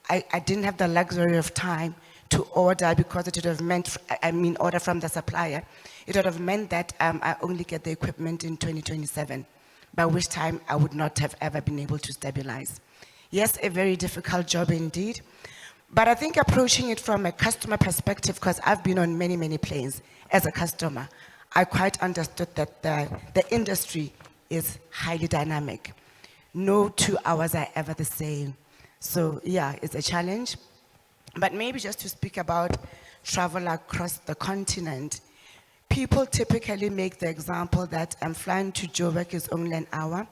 G: I didn't have the luxury of time to order, because it would have meant, order from the supplier. It would have meant that I only get the equipment in 2027, by which time I would not have ever been able to stabilize. Yes, a very difficult job indeed, but I think approaching it from a customer perspective, because I've been on many, many planes as a customer, I quite understood that the industry is highly dynamic. No 2 hours are ever the same. So yeah, it's a challenge. But maybe just to speak about travel across the continent, people typically make the example that flying to Joburg is only an hour,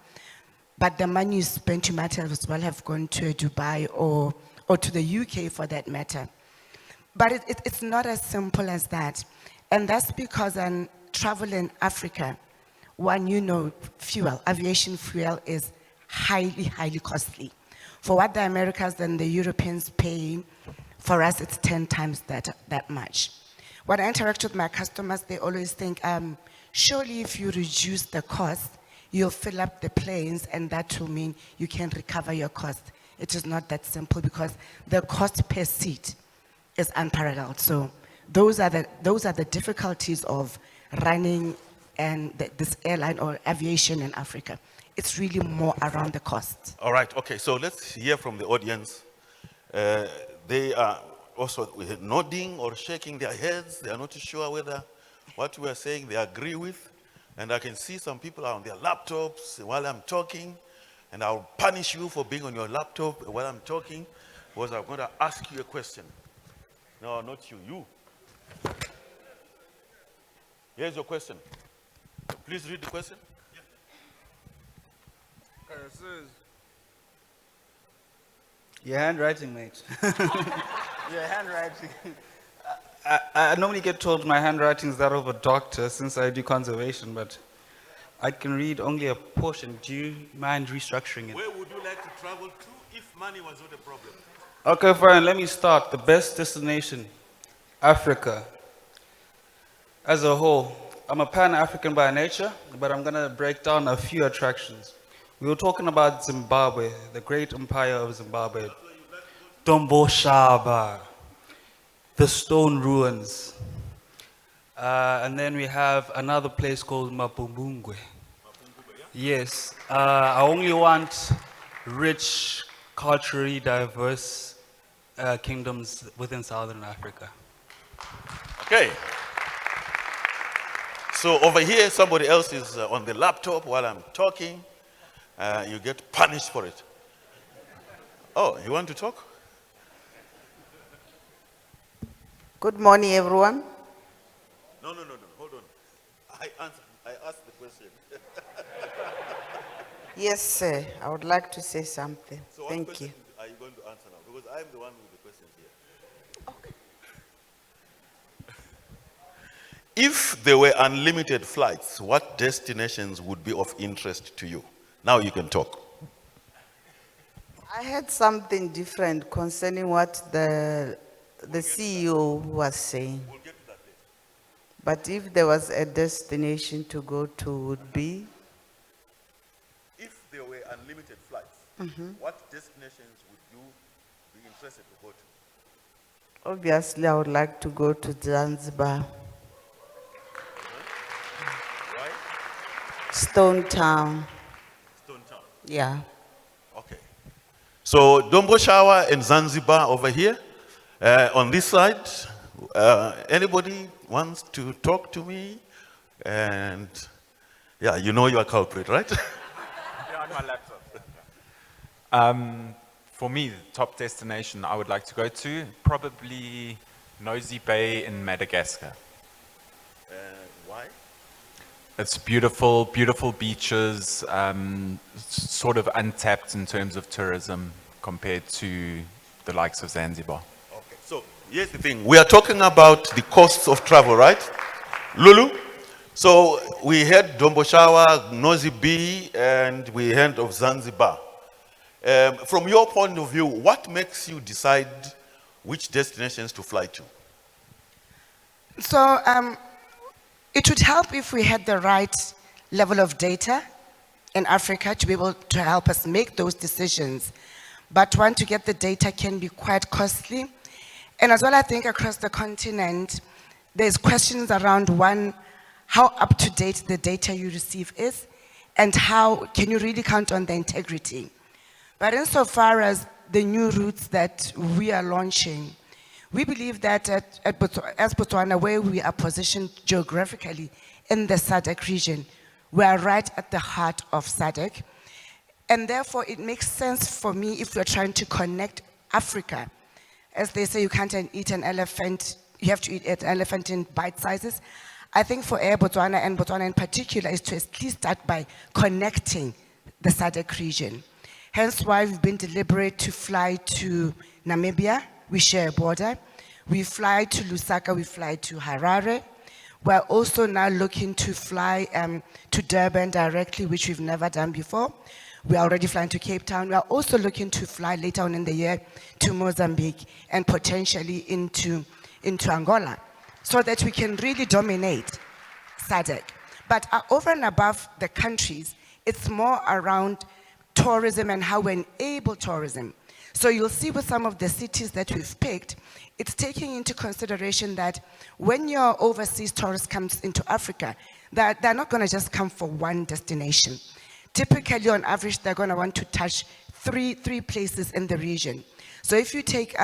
G: but the money you spent, you might as well have gone to Dubai or to the UK for that matter. But it's not as simple as that. And that's because travel in Africa, fuel, aviation fuel is highly, highly costly. For what the Americans and the Europeans pay, for us it's 10 times that much. When I interact with my customers, they always think, surely if you reduce the cost, you'll fill up the planes, and that will mean you can recover your cost. It is not that simple, because the cost per seat is unparalleled. So those are the difficulties of running this airline or aviation in Africa. It's really more around the cost.
E: All right, okay, so let's hear from the audience. They are also nodding or shaking their heads. They are not sure whether what we are saying they agree with. And I can see some people are on their laptops while I'm talking, and I'll punish you for being on your laptop while I'm talking, because I'm going to ask you a question. No, not you, you. Here's your question. Please read the question.
H: Your handwriting, mate. Your handwriting. I normally get told my handwriting is that of a doctor since I do conservation, but I can read only a portion. Do you mind restructuring it?
E: Where would you like to travel to if money was not a problem?
H: Okay, fine. Let me start. The best destination, Africa. As a whole, I'm a Pan-African by nature, but I'm going to break down a few attractions. We were talking about Zimbabwe, the great empire of Zimbabwe. Dombo Shaba, the stone ruins. And then we have another place called Mapumbungwe. Yes, I only want rich, culturally diverse kingdoms within Southern Africa.
E: Okay. So over here, somebody else is on the laptop while I'm talking. You get punished for it. Oh, you want to talk?
I: Good morning, everyone.
E: No, hold on. I asked the question.
I: Yes, sir. I would like to say something.
E: So what
I: Thank
E: question
I: you.
E: are you going to answer now? Because I'm the one with the questions here. If there were unlimited flights, what destinations would be of interest to you? Now you can talk.
I: I had something different concerning what the CEO was saying.
E: We'll get to that later.
I: But if there was a destination to go to, would be
E: If there were unlimited flights, what destinations would you be interested to go to?
I: obviously I would like to go to Zanzibar,
E: Why?
I: Stone Town.
E: Stone Town.
I: Yeah.
E: Okay. So Dombo Shower and Zanzibar over here. On this side, anybody wants to talk to me? And yeah, you know you're a culprit, right?
J: Yeah, on my laptop. For me, the top destination I would like to go to, probably Nosy Bay in Madagascar.
E: Why?
J: It's beautiful, beautiful beaches, sort of untapped in terms of tourism compared to the likes of Zanzibar.
E: Okay. So here's the thing. We are talking about the costs of travel, right? Lulu? So we had Domboshawa, Nosy B, and we heard of Zanzibar. From your point of view, what makes you decide which destinations to fly to?
G: So it would help if we had the right level of data in Africa to be able to help us make those decisions. But one, to get the data can be quite costly. And as well, I think across the continent, there's questions around, one, how up to date the data you receive is, and how can you really count on the integrity. But insofar as the new routes that we are launching, we believe that as Botswana, where we are positioned geographically in the SADC region, we are right at the heart of SADC. And therefore, it makes sense for me if we're trying to connect Africa. As they say, you can't eat an elephant, you have to eat an elephant in bite sizes. I think for Air Botswana, and Botswana in particular, is to at least start by connecting the SADC region. Hence why we've been deliberate to fly to Namibia. We share a border. We fly to Lusaka, we fly to Harare. We're also now looking to fly to Durban directly, which we've never done before. We are already flying to Cape Town. We are also looking to fly later on in the year to Mozambique and potentially into Angola, so that we can really dominate SADC. But over and above the countries, it's more around tourism and how we enable tourism. So you'll see with some of the cities that we've picked, it's taking into consideration that when your overseas tourist comes into Africa, that they're not going to just come for one destination. Typically, on average, they're going to want to touch three places in the region. So if you take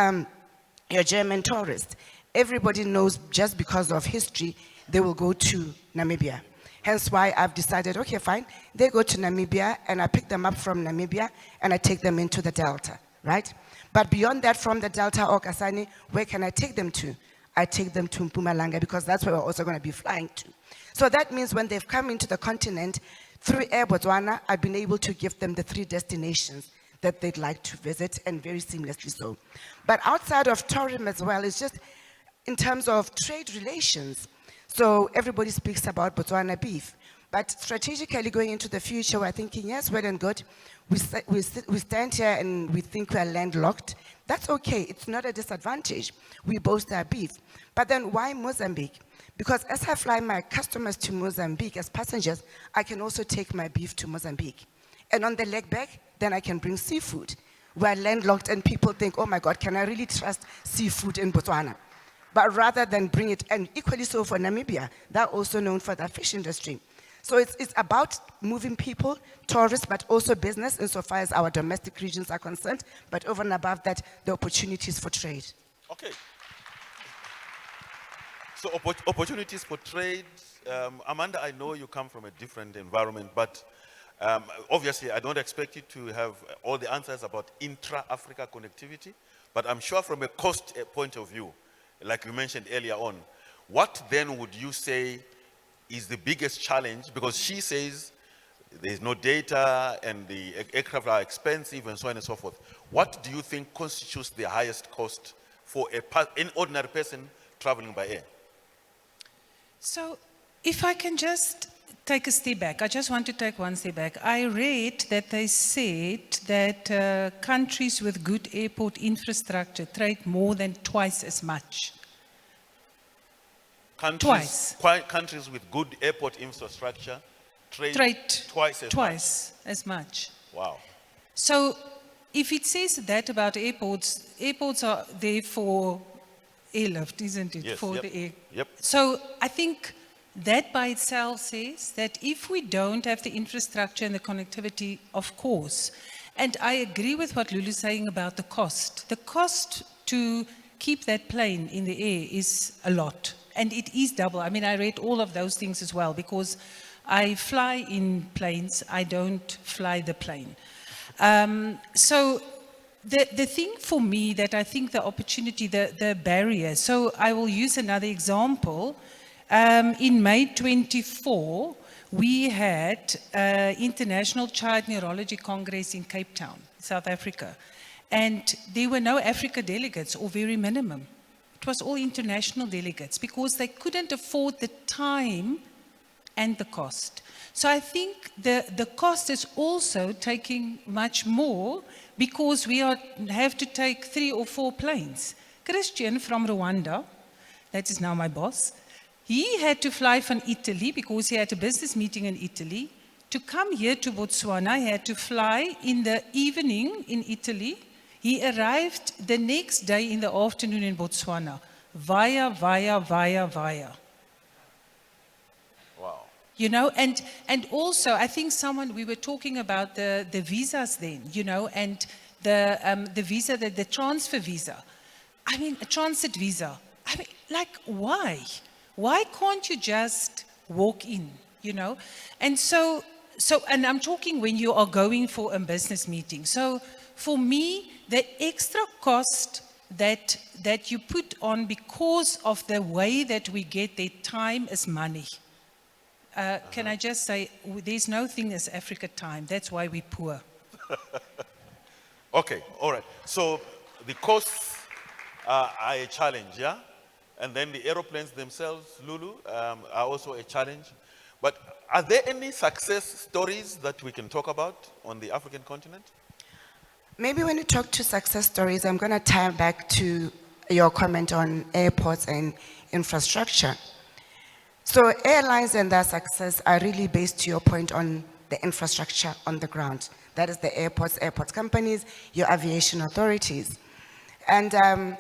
G: your German tourist, everybody knows just because of history, they will go to Namibia. Hence why I've decided, okay, fine, they go to Namibia, and I pick them up from Namibia, and I take them into the Delta, right? But beyond that, from the Delta or Kasane, where can I take them to? I take them to Mpumalanga, because that's where we're also going to be flying to. So that means when they've come into the continent, through Air Botswana, I've been able to give them the 3 destinations that they'd like to visit, and very seamlessly so. But outside of tourism as well, it's just in terms of trade relations. So everybody speaks about Botswana beef, but strategically going into the future, we're thinking, yes, well and good. We stand here and we think we're landlocked. That's okay, it's not a disadvantage. We boast our beef. But then why Mozambique? Because as I fly my customers to Mozambique as passengers, I can also take my beef to Mozambique. And on the leg back, then I can bring seafood. We're landlocked and people think, oh my God, can I really trust seafood in Botswana? But rather than bring it, and equally so for Namibia, they're also known for their fish industry. So it's about moving people, tourists, but also business insofar as our domestic regions are concerned, but over and above that, the opportunities for trade.
E: Okay. So opportunities for trade. Amanda, I know you come from a different environment, but obviously I don't expect you to have all the answers about intra-Africa connectivity, but I'm sure from a cost point of view, like you mentioned earlier on, what then would you say is the biggest challenge? Because she says there's no data and the aircraft are expensive and so on and so forth. What do you think constitutes the highest cost for an ordinary person traveling by air?
F: So if I can just take a step back, I just want to take one step back. I read that they said that countries with good airport infrastructure trade more than twice as much.
E: Countries with good airport infrastructure trade twice as much. Wow.
F: So if it says that about airports, airports are there for airlift, isn't it?
E: Yes,
F: for
E: yep,
F: the air.
E: Yep.
F: So I think that by itself says that if we don't have the infrastructure and the connectivity, of course, and I agree with what Lulu's saying about the cost. The cost to keep that plane in the air is a lot, and it is double. I mean, I read all of those things as well, because I fly in planes, I don't fly the plane. So the thing for me that I think the opportunity, the barrier, so I will use another example. In May 24, we had International Child Neurology Congress in Cape Town, South Africa. And there were no Africa delegates, or very minimum. It was all international delegates, because they couldn't afford the time and the cost. So I think the cost is also taking much more because we have to take 3 or 4 planes. Christian from Rwanda, that is now my boss, he had to fly from Italy because he had a business meeting in Italy. To come here to Botswana, he had to fly in the evening in Italy. He arrived the next day in the afternoon in Botswana, via.
E: Wow.
F: You know, and also, I think we were talking about the visas then, you know, and the visa, the transfer visa. I mean, a transit visa. I mean, like, why? Why can't you just walk in, you know? And and I'm talking when you are going for a business meeting. So for me, the extra cost that you put on because of the way that we get their time is money. Can I just say, there's no thing as Africa time. That's why we're poor.
E: Okay, all right. So the costs are a challenge, yeah? And then the aeroplanes themselves, Lulu, are also a challenge. But are there any success stories that we can talk about on the African continent?
G: Maybe when you talk to success stories, I'm going to tie back to your comment on airports and infrastructure. So airlines and their success are really based, to your point, on the infrastructure on the ground. That is the airports, airport companies, your aviation authorities. And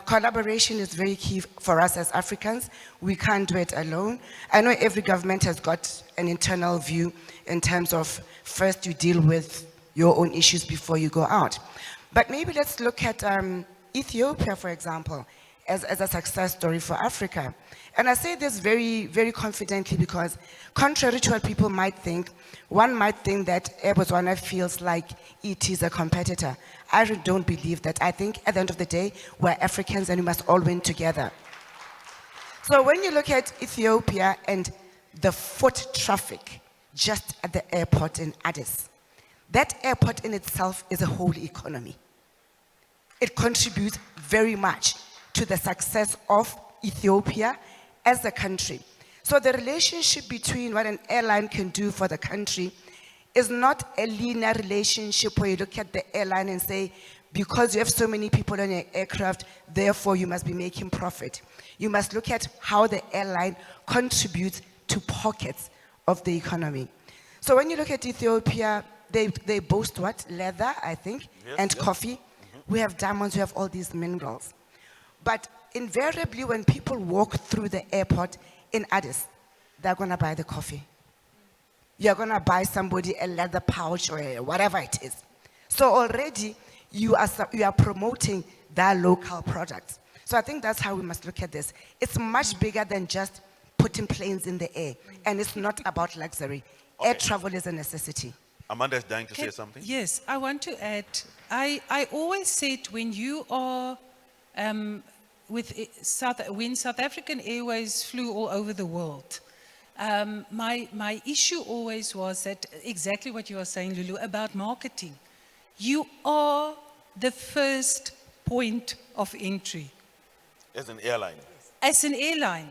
G: collaboration is very key for us as Africans. We can't do it alone. I know every government has got an internal view in terms of first you deal with your own issues before you go out. But maybe let's look at Ethiopia, for example, as a success story for Africa. And I say this very, very confidently because contrary to what people might think, one might think that Air Botswana feels like it is a competitor. I don't believe that. I think at the end of the day, we're Africans and we must all win together. So when you look at Ethiopia and the foot traffic just at the airport in Addis, that airport in itself is a whole economy. It contributes very much to the success of Ethiopia as a country. So the relationship between what an airline can do for the country is not a linear relationship where you look at the airline and say, because you have so many people on your aircraft, therefore you must be making profit. You must look at how the airline contributes to pockets of the economy. So when you look at Ethiopia, they boast what? Leather, I think,
E: Yes,
G: and
E: yes.
G: coffee. We have diamonds, we have all these minerals. But invariably, when people walk through the airport in Addis, they're going to buy the coffee. You're going to buy somebody a leather pouch or whatever it is. So already, you are promoting their local products. So I think that's how we must look at this. It's much bigger than just putting planes in the air. And it's not about luxury. Air travel is a necessity.
E: Amanda is dying to say something.
F: Yes, I want to add, I always said when you are, when South African Airways flew all over the world, my issue always was that exactly what you are saying, Lulu, about marketing. You are the first point of entry.
E: As an airline.
F: As an airline.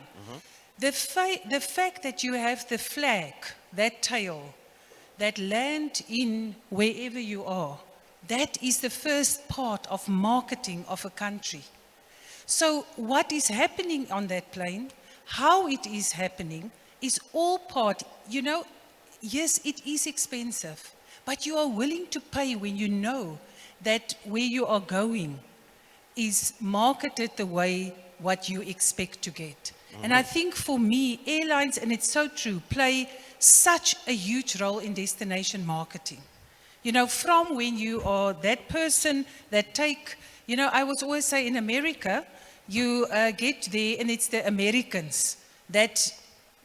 F: The fact that you have the flag, that tail, that land in wherever you are, that is the first part of marketing of a country. So what is happening on that plane, how it is happening, is all part, you know, yes, it is expensive, but you are willing to pay when you know that where you are going is marketed the way what you expect to get. And I think for me, airlines, and it's so true, play such a huge role in destination marketing. You know, from when you are that person that take, you know, I was always say in America, you get there and it's the Americans that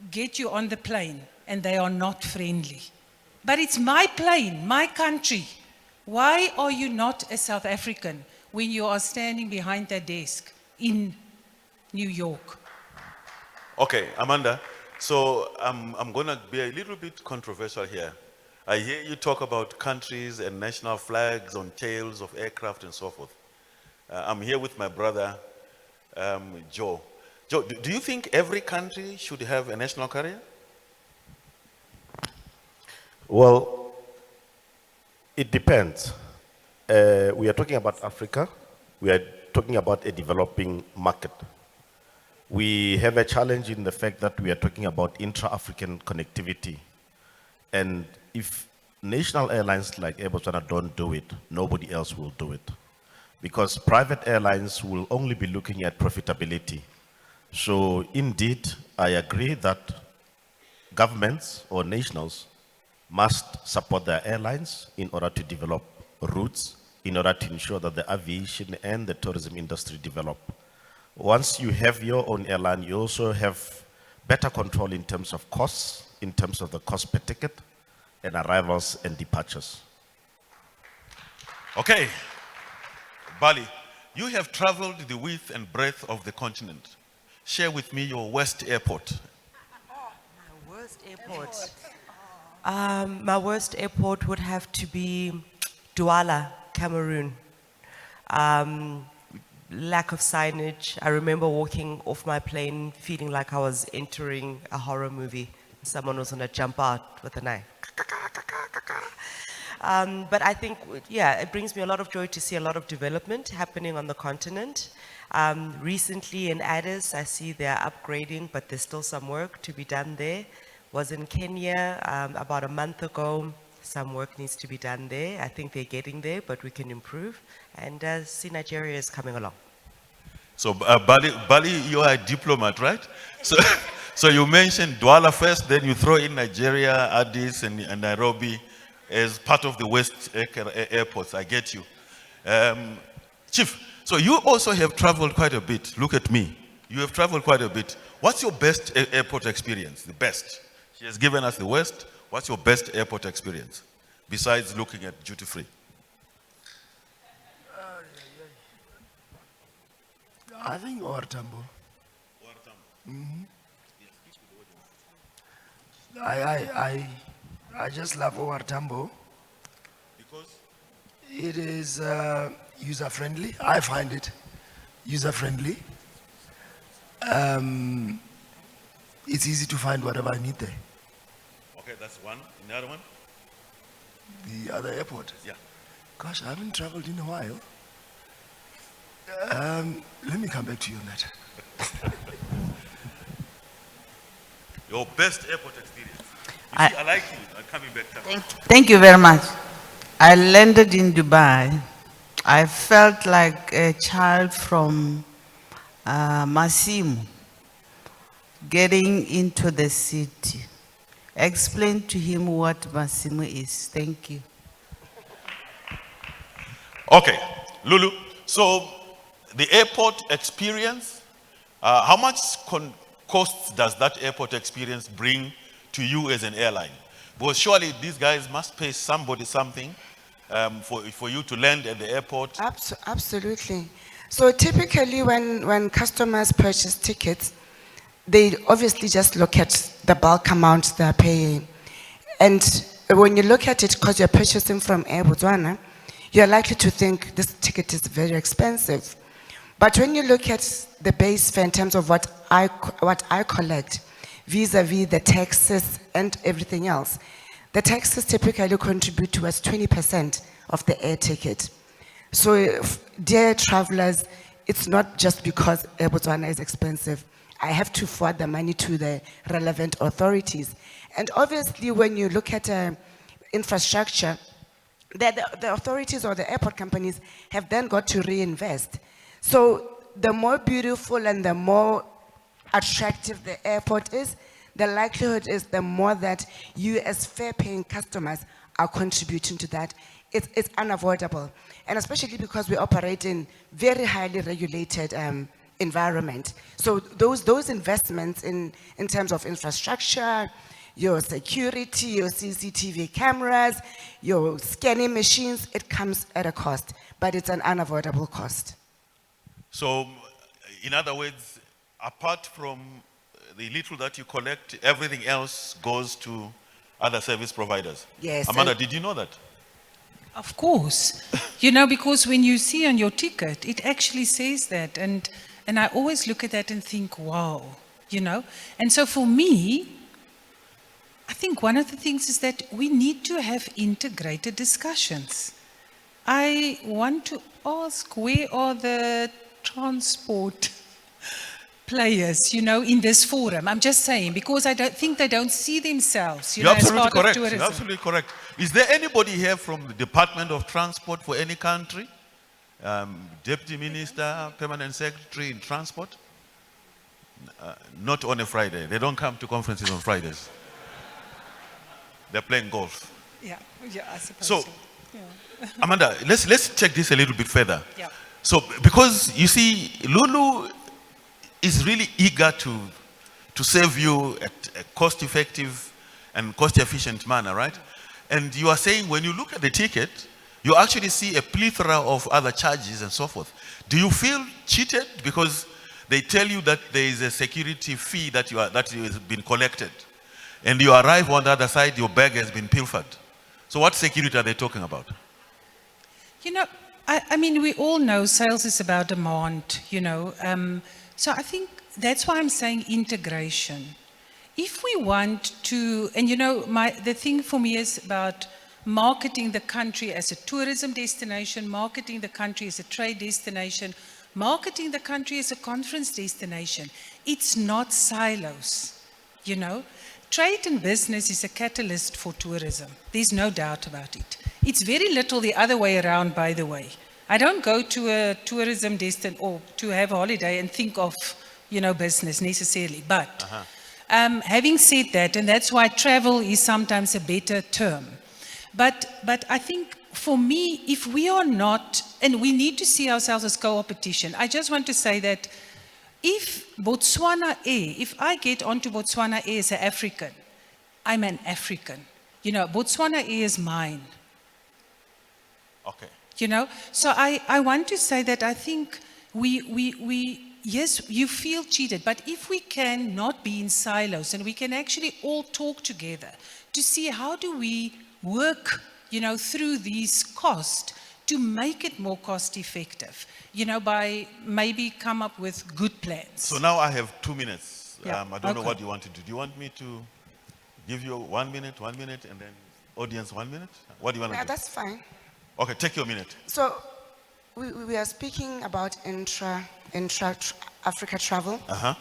F: get you on the plane and they are not friendly. But it's my plane, my country. Why are you not a South African when you are standing behind that desk in New York?
E: Okay, Amanda, so I'm going to be a little bit controversial here. I hear you talk about countries and national flags on tails of aircraft and so forth. I'm here with my brother, Joe. Joe, do you think every country should have a national carrier?
K: Well, it depends. We are talking about Africa. We are talking about a developing market. We have a challenge in the fact that we are talking about intra-African connectivity. And if national airlines like Air Botswana don't do it, nobody else will do it. Because private airlines will only be looking at profitability. So indeed, I agree that governments or nationals must support their airlines in order to develop routes, in order to ensure that the aviation and the tourism industry develop. Once you have your own airline, you also have better control in terms of costs, in terms of the cost per ticket, and arrivals and departures.
E: Okay. Bali, you have traveled the width and breadth of the continent. Share with me your worst airport.
L: My worst airport. My worst airport would have to be Douala, Cameroon. Lack of signage. I remember walking off my plane feeling like I was entering a horror movie. Someone was going to jump out with a knife. But I think, yeah, it brings me a lot of joy to see a lot of development happening on the continent. Recently in Addis, I see they're upgrading, but there's still some work to be done there. Was in Kenya about a month ago. Some work needs to be done there. I think they're getting there, but we can improve. And see Nigeria is coming along.
E: So Bali, you are a diplomat, right? So you mentioned Douala first, then you throw in Nigeria, Addis, and Nairobi as part of the West airports. I get you. Chief, so you also have traveled quite a bit. Look at me. You have traveled quite a bit. What's your best airport experience? The best. She has given us the West. What's your best airport experience besides looking at duty free?
M: I think Ortambo. I just love Ortambo.
E: Because?
M: It is user-friendly. I find it user-friendly. It's easy to find whatever I need there.
E: Okay, that's one. And the other one?
M: The other airport?
E: Yeah.
M: Gosh, I haven't traveled in a while. Let me come back to you on that.
E: Your best airport experience. You see, I like you. I'm coming back.
I: Thank you very much. I landed in Dubai. I felt like a child from Massimo getting into the city. Explain to him what Massimo is. Thank you.
E: Okay, Lulu. So the airport experience, how much costs does that airport experience bring to you as an airline? Because surely these guys must pay somebody something for you to land at the airport.
G: Absolutely. So typically when customers purchase tickets, they obviously just look at the bulk amount they're paying. And when you look at it, because you're purchasing from Air Botswana, you're likely to think this ticket is very expensive. But when you look at the base fare in terms of what I collect, vis-a-vis the taxes and everything else, the taxes typically contribute towards 20% of the air ticket. So, dear travelers, it's not just because Air Botswana is expensive. I have to forward the money to the relevant authorities. And obviously, when you look at infrastructure, the authorities or the airport companies have then got to reinvest. So the more beautiful and the more attractive the airport is, the likelihood is the more that you as fare-paying customers are contributing to that. It's unavoidable. And especially because we operate in very highly regulated environment. So those investments in terms of infrastructure, your security, your CCTV cameras, your scanning machines, it comes at a cost, but it's an unavoidable cost.
E: So, in other words, apart from the little that you collect, everything else goes to other service providers.
G: Yes.
E: Amanda, did you know that?
F: Of course. You know, because when you see on your ticket, it actually says that. And I always look at that and think, wow, you know. And so for me, I think one of the things is that we need to have integrated discussions. I want to ask, where are the transport players, you know, in this forum? I'm just saying, because I don't think they don't see themselves, you
E: You're
F: know, as
E: absolutely
F: part of
E: correct.
F: tourism.
E: You're absolutely correct. Is there anybody here from the Department of Transport for any country? Deputy Minister, Permanent Secretary in Transport? Not on a Friday. They don't come to conferences on Fridays. They're playing golf.
F: Yeah, I suppose
E: So,
F: Yeah.
E: Amanda, let's check this a little bit further.
F: Yeah.
E: So, because you see, Lulu is really eager to serve you at a cost-effective and cost-efficient manner, right? And you are saying when you look at the ticket, you actually see a plethora of other charges and so forth. Do you feel cheated because they tell you that there is a security fee that has been collected, and you arrive on the other side, your bag has been pilfered? So what security are they talking about?
F: You know, I mean, we all know sales is about demand, you know. So I think that's why I'm saying integration. If we want to, and you know, the thing for me is about marketing the country as a tourism destination, marketing the country as a trade destination, marketing the country as a conference destination. It's not silos, you know. Trade and business is a catalyst for tourism. There's no doubt about it. It's very little the other way around, by the way. I don't go to a tourism destination or to have a holiday and think of, you know, business necessarily. But having said that, and that's why travel is sometimes a better term. But I think for me, if we are not, and we need to see ourselves as co-opetition, I just want to say that if Botswana Air, if I get onto Botswana Air as an African, I'm an African. You know, Botswana Air is mine.
E: Okay.
F: You know, so I want to say that I think yes, you feel cheated, but if we can not be in silos and we can actually all talk together to see how do we work, you know, through these costs to make it more cost effective, you know, by maybe come up with good plans.
E: So now I have 2 minutes.
F: Yeah,
E: I don't know
F: okay.
E: what you want to do. Do you want me to give you 1 minute, and then audience 1 minute? What do you want to
G: Yeah,
E: do?
G: that's fine.
E: Okay, take your minute.
G: So we are speaking about intra-Africa travel.
E: Uh-huh.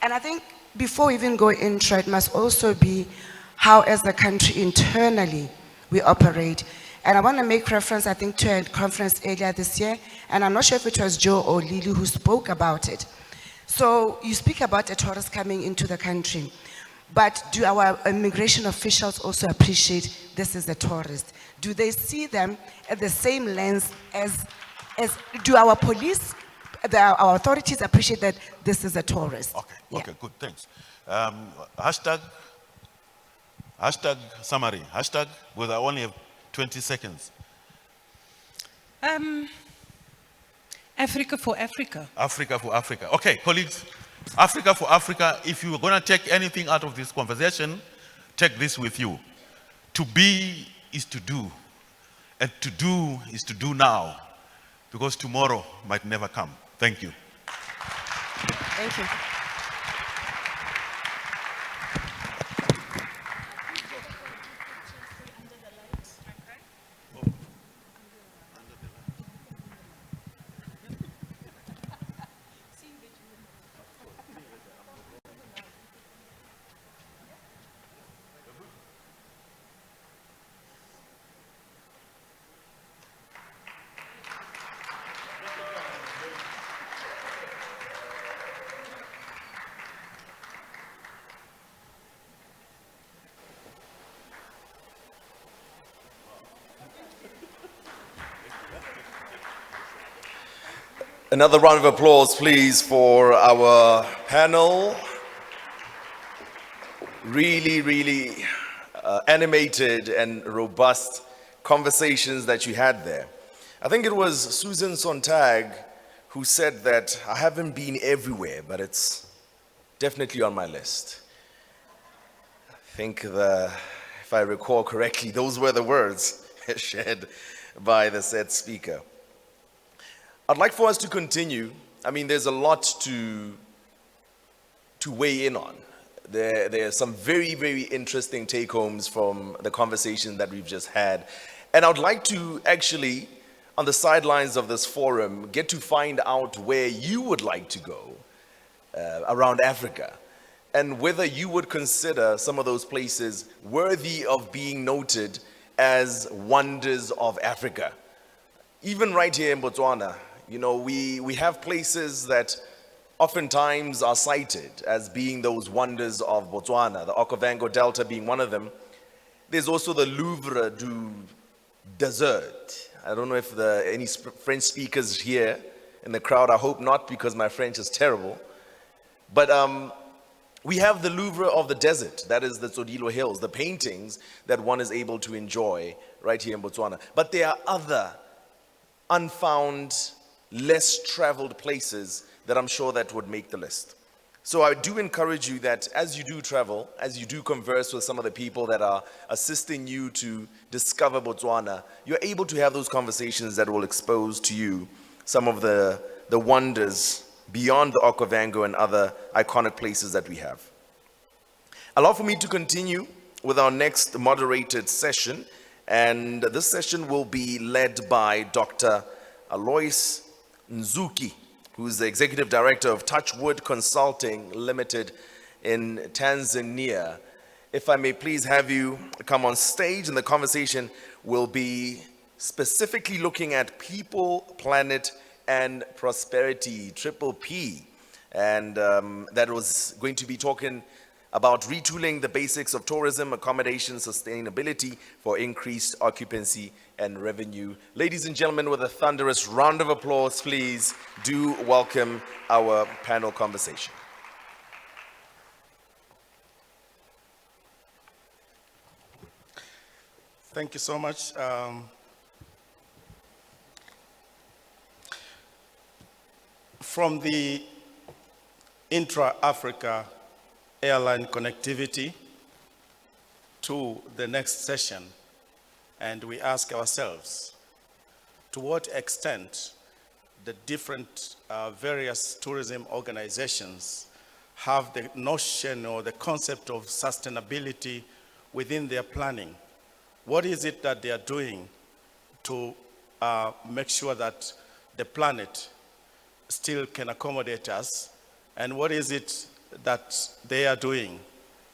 G: And I think before we even go intra, it must also be how as a country internally we operate. And I want to make reference, I think, to a conference earlier this year, and I'm not sure if it was Joe or Lily who spoke about it. So you speak about a tourist coming into the country, but do our immigration officials also appreciate this is a tourist? Do they see them at the same lens as do our police, our authorities appreciate that this is a tourist?
E: Okay,
G: Yeah.
E: okay, good, thanks. Hashtag summary, hashtag, because I only have 20 seconds.
F: Africa for Africa.
E: Africa for Africa. Okay, colleagues, Africa for Africa, if you're going to take anything out of this conversation, take this with you. To be is to do, and to do is to do now, because tomorrow might never come. Thank you.
G: Thank you.
A: Another round of applause, please, for our panel. Really, really animated and robust conversations that you had there. I think it was Susan Sontag who said that I haven't been everywhere, but it's definitely on my list. I think if I recall correctly, those were the words shared by the said speaker. I'd like for us to continue. I mean, there's a lot to weigh in on. There are some very, very interesting take-homes from the conversation that we've just had. And I would like to actually, on the sidelines of this forum, get to find out where you would like to go around Africa, and whether you would consider some of those places worthy of being noted as wonders of Africa. Even right here in Botswana, you know, we have places that oftentimes are cited as being those wonders of Botswana, the Okavango Delta being one of them. There's also the Louvre du Desert. I don't know if any French speakers here in the crowd. I hope not, because my French is terrible. But we have the Louvre of the Desert, that is the Tsodilo Hills, the paintings that one is able to enjoy right here in Botswana. But there are other unfound, less traveled places that I'm sure that would make the list. So I do encourage you that as you do travel, as you do converse with some of the people that are assisting you to discover Botswana, you're able to have those conversations that will expose to you some of the wonders beyond the Okavango and other iconic places that we have. Allow for me to continue with our next moderated session, and this session will be led by Dr. Alois Nzuki, who is the Executive Director of Touchwood Consulting Limited in Tanzania. If I may please have you come on stage, and the conversation will be specifically looking at people, planet, and prosperity, triple P. And that was going to be talking about retooling the basics of tourism, accommodation, sustainability for increased occupancy and revenue. Ladies and gentlemen, with a thunderous round of applause, please do welcome our panel conversation.
N: Thank you so much. From the intra-Africa airline connectivity to the next session, and we ask ourselves, to what extent the different various tourism organizations have the notion or the concept of sustainability within their planning. What is it that they are doing to make sure that the planet still can accommodate us, and what is it that they are doing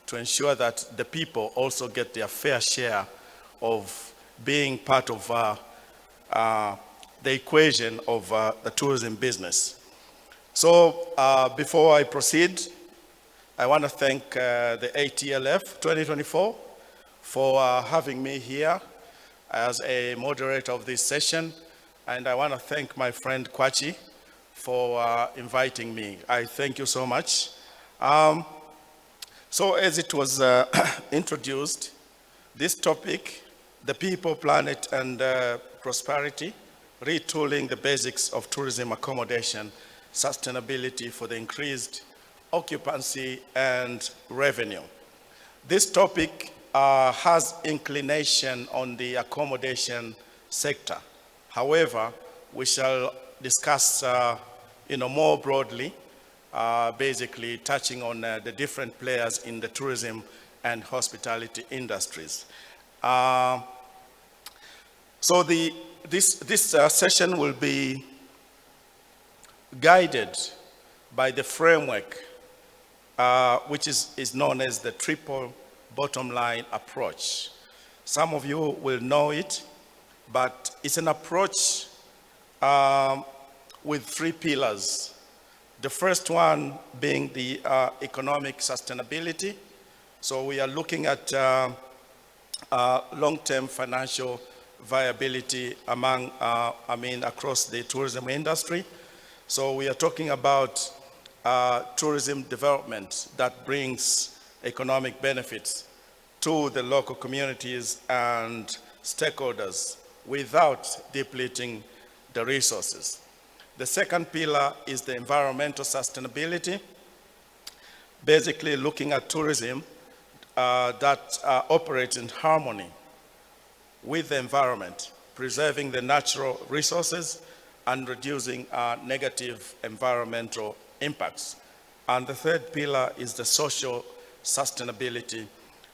N: to ensure that the people also get their fair share of being part of the equation of the tourism business. So before I proceed, I want to thank the ATLF 2024 for having me here as a moderator of this session, and I want to thank my friend Kwachi for inviting me. I thank you so much. So as it was introduced, this topic, the people, planet, and prosperity, retooling the basics of tourism accommodation, sustainability for the increased occupancy and revenue. This topic has inclination on the accommodation sector. However, we shall discuss more broadly, basically touching on the different players in the tourism and hospitality industries. So this session will be guided by the framework which is known as the triple bottom line approach. Some of you will know it, but it's an approach with three pillars. The first one being the economic sustainability. So we are looking at long-term financial viability among, across the tourism industry. So we are talking about tourism development that brings economic benefits to the local communities and stakeholders without depleting the resources. The second pillar is the environmental sustainability, basically looking at tourism that operates in harmony with the environment, preserving the natural resources and reducing negative environmental impacts. And the third pillar is the social sustainability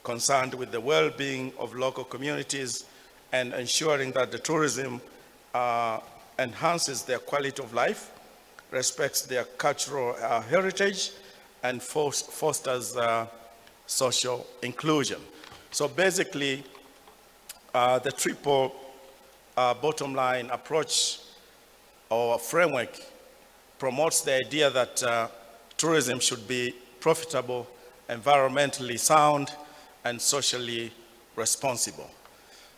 N: concerned with the well-being of local communities and ensuring that the tourism enhances their quality of life, respects their cultural heritage, and fosters social inclusion. So basically, the triple bottom line approach or framework promotes the idea that tourism should be profitable, environmentally sound, and socially responsible.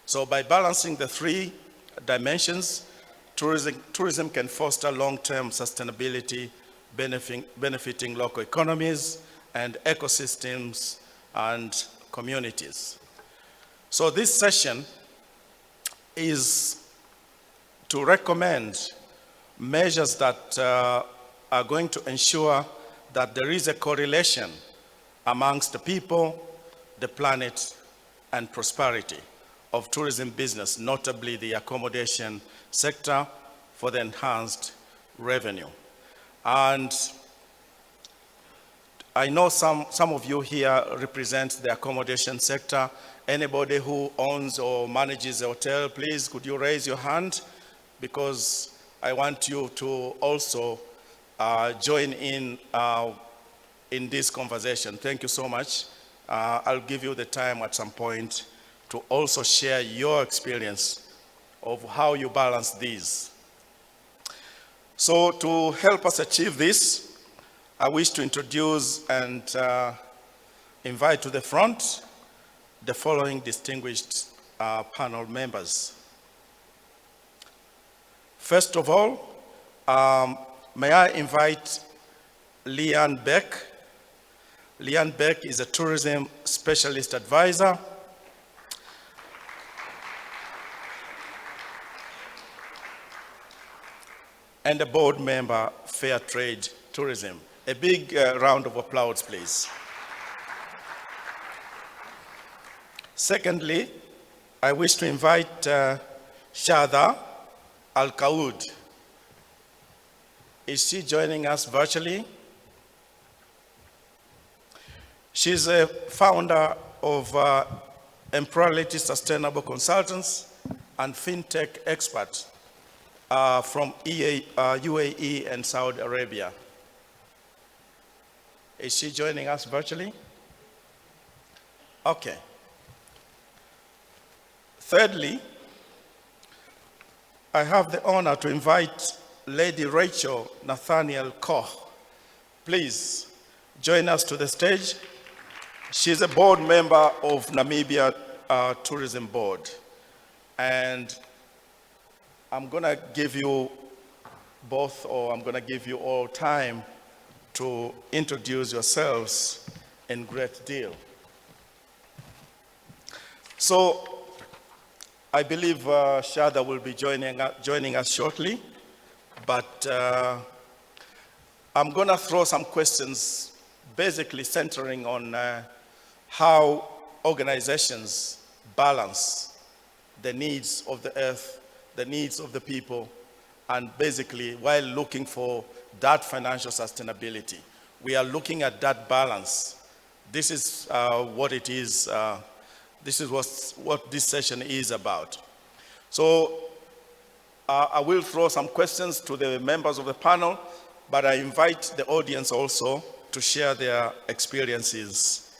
N: So by balancing the three dimensions, tourism can foster long-term sustainability, benefiting local economies and ecosystems and communities. So this session is to recommend measures that are going to ensure that there is a correlation amongst the people, the planet, and prosperity of tourism business, notably the accommodation sector, for the enhanced revenue. And I know some of you here represent the accommodation sector. Anybody who owns or manages a hotel, please, could you raise your hand? Because I want you to also join in this conversation. Thank you so much. I'll give you the time at some point to also share your experience of how you balance these. So to help us achieve this, I wish to introduce and invite to the front the following distinguished panel members. First of all, may I invite Leanne Beck. Leanne Beck is a tourism specialist advisor. And a board member, Fair Trade Tourism. A big round of applause, please. Secondly, I wish to invite Shada Al-Kaoud. Is she joining us virtually? She's a founder of Emperality Sustainable Consultants and FinTech expert from UAE and Saudi Arabia. Is she joining us virtually? Okay. Thirdly, I have the honor to invite Lady Rachel Nathaniel Koch. Please join us to the stage. She's a board member of Namibia Tourism Board. And I'm gonna give you both, or I'm gonna give you all time to introduce yourselves in great deal. So I believe Shada will be joining us shortly, but I'm gonna throw some questions basically centering on how organizations balance the needs of the earth, the needs of the people, and basically while looking for that financial sustainability. We are looking at that balance. This is what it is. This is what this session is about. So I will throw some questions to the members of the panel, but I invite the audience also to share their experiences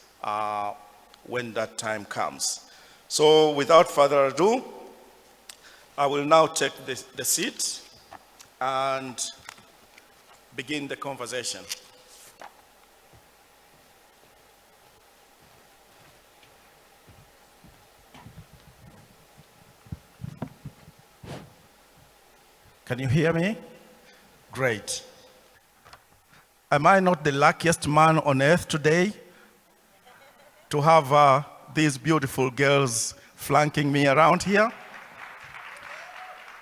N: when that time comes. So without further ado, I will now take the seat and begin the conversation. Can you hear me? Great. Am I not the luckiest man on earth today to have these beautiful girls flanking me around here?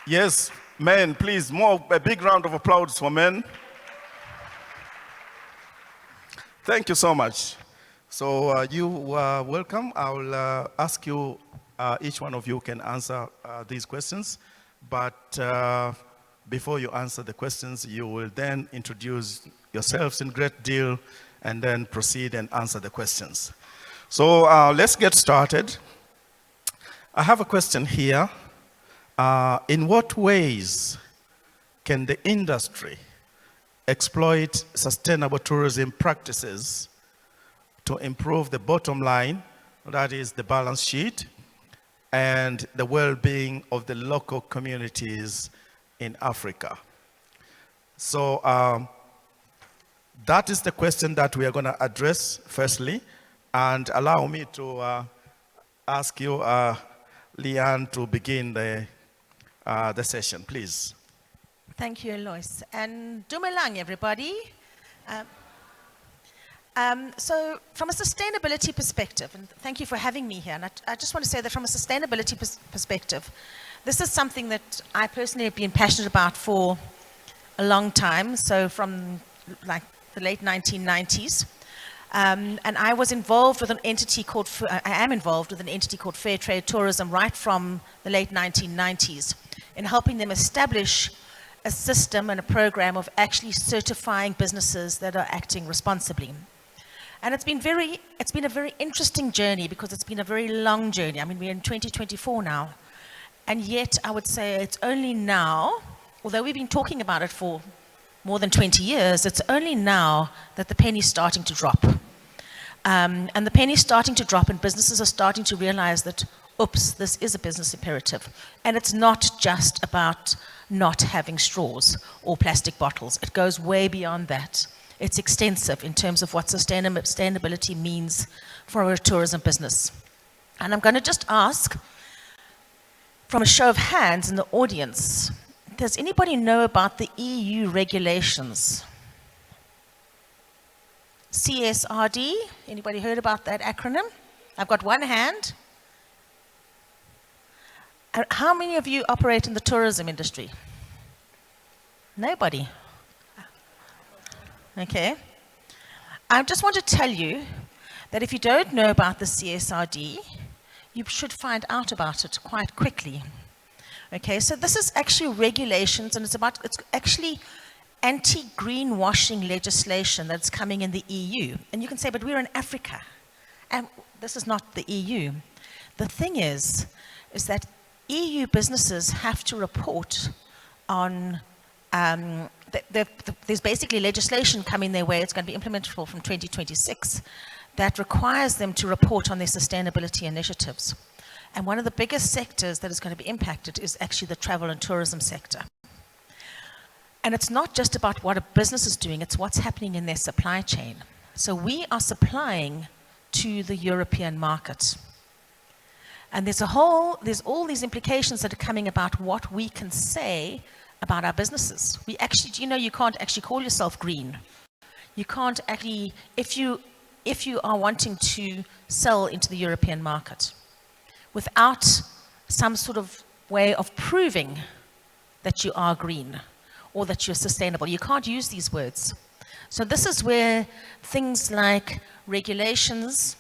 N: Yes, men, please, a big round of applause for men. Thank you so much. So you are welcome. I will ask you, each one of you can answer these questions, but before you answer the questions, you will then introduce yourselves in great deal and then proceed and answer the questions. So let's get started. I have a question here. In what ways can the industry exploit sustainable tourism practices to improve the bottom line, that is the balance sheet, and the well-being of the local communities in Africa? So that is the question that we are going to address firstly, and allow me to ask you, Leanne, to begin the session, please.
O: Thank you, Alois. And dumelang, everybody. So from a sustainability perspective, and thank you for having me here, and I just want to say that from a sustainability perspective, this is something that I personally have been passionate about for a long time, so from like the late 1990s. And I was involved with an entity called, I am involved with an entity called Fair Trade Tourism right from the late 1990s in helping them establish a system and a program of actually certifying businesses that are acting responsibly. And it's been a very interesting journey because it's been a very long journey. I mean, we're in 2024 now. And yet I would say it's only now, although we've been talking about it for more than 20 years, it's only now that the penny's starting to drop. And the penny's starting to drop and businesses are starting to realize that, oops, this is a business imperative. And it's not just about not having straws or plastic bottles. It goes way beyond that. It's extensive in terms of what sustainability means for a tourism business. And I'm going to just ask, from a show of hands in the audience, does anybody know about the EU regulations? CSRD, anybody heard about that acronym? I've got one hand. How many of you operate in the tourism industry? Nobody. Okay. I just want to tell you that if you don't know about the CSRD, you should find out about it quite quickly. Okay, so this is actually regulations, and it's actually anti-greenwashing legislation that's coming in the EU. And you can say, but we're in Africa, and this is not the EU. The thing is that EU businesses have to report on, there's basically legislation coming their way, it's going to be implemented from 2026, that requires them to report on their sustainability initiatives. And one of the biggest sectors that is going to be impacted is actually the travel and tourism sector. And it's not just about what a business is doing, it's what's happening in their supply chain. So we are supplying to the European market. And there's all these implications that are coming about what we can say about our businesses. We actually, do you know, you can't actually call yourself green. You can't actually, if you are wanting to sell into the European market without some sort of way of proving that you are green or that you're sustainable, you can't use these words. So this is where things like regulations,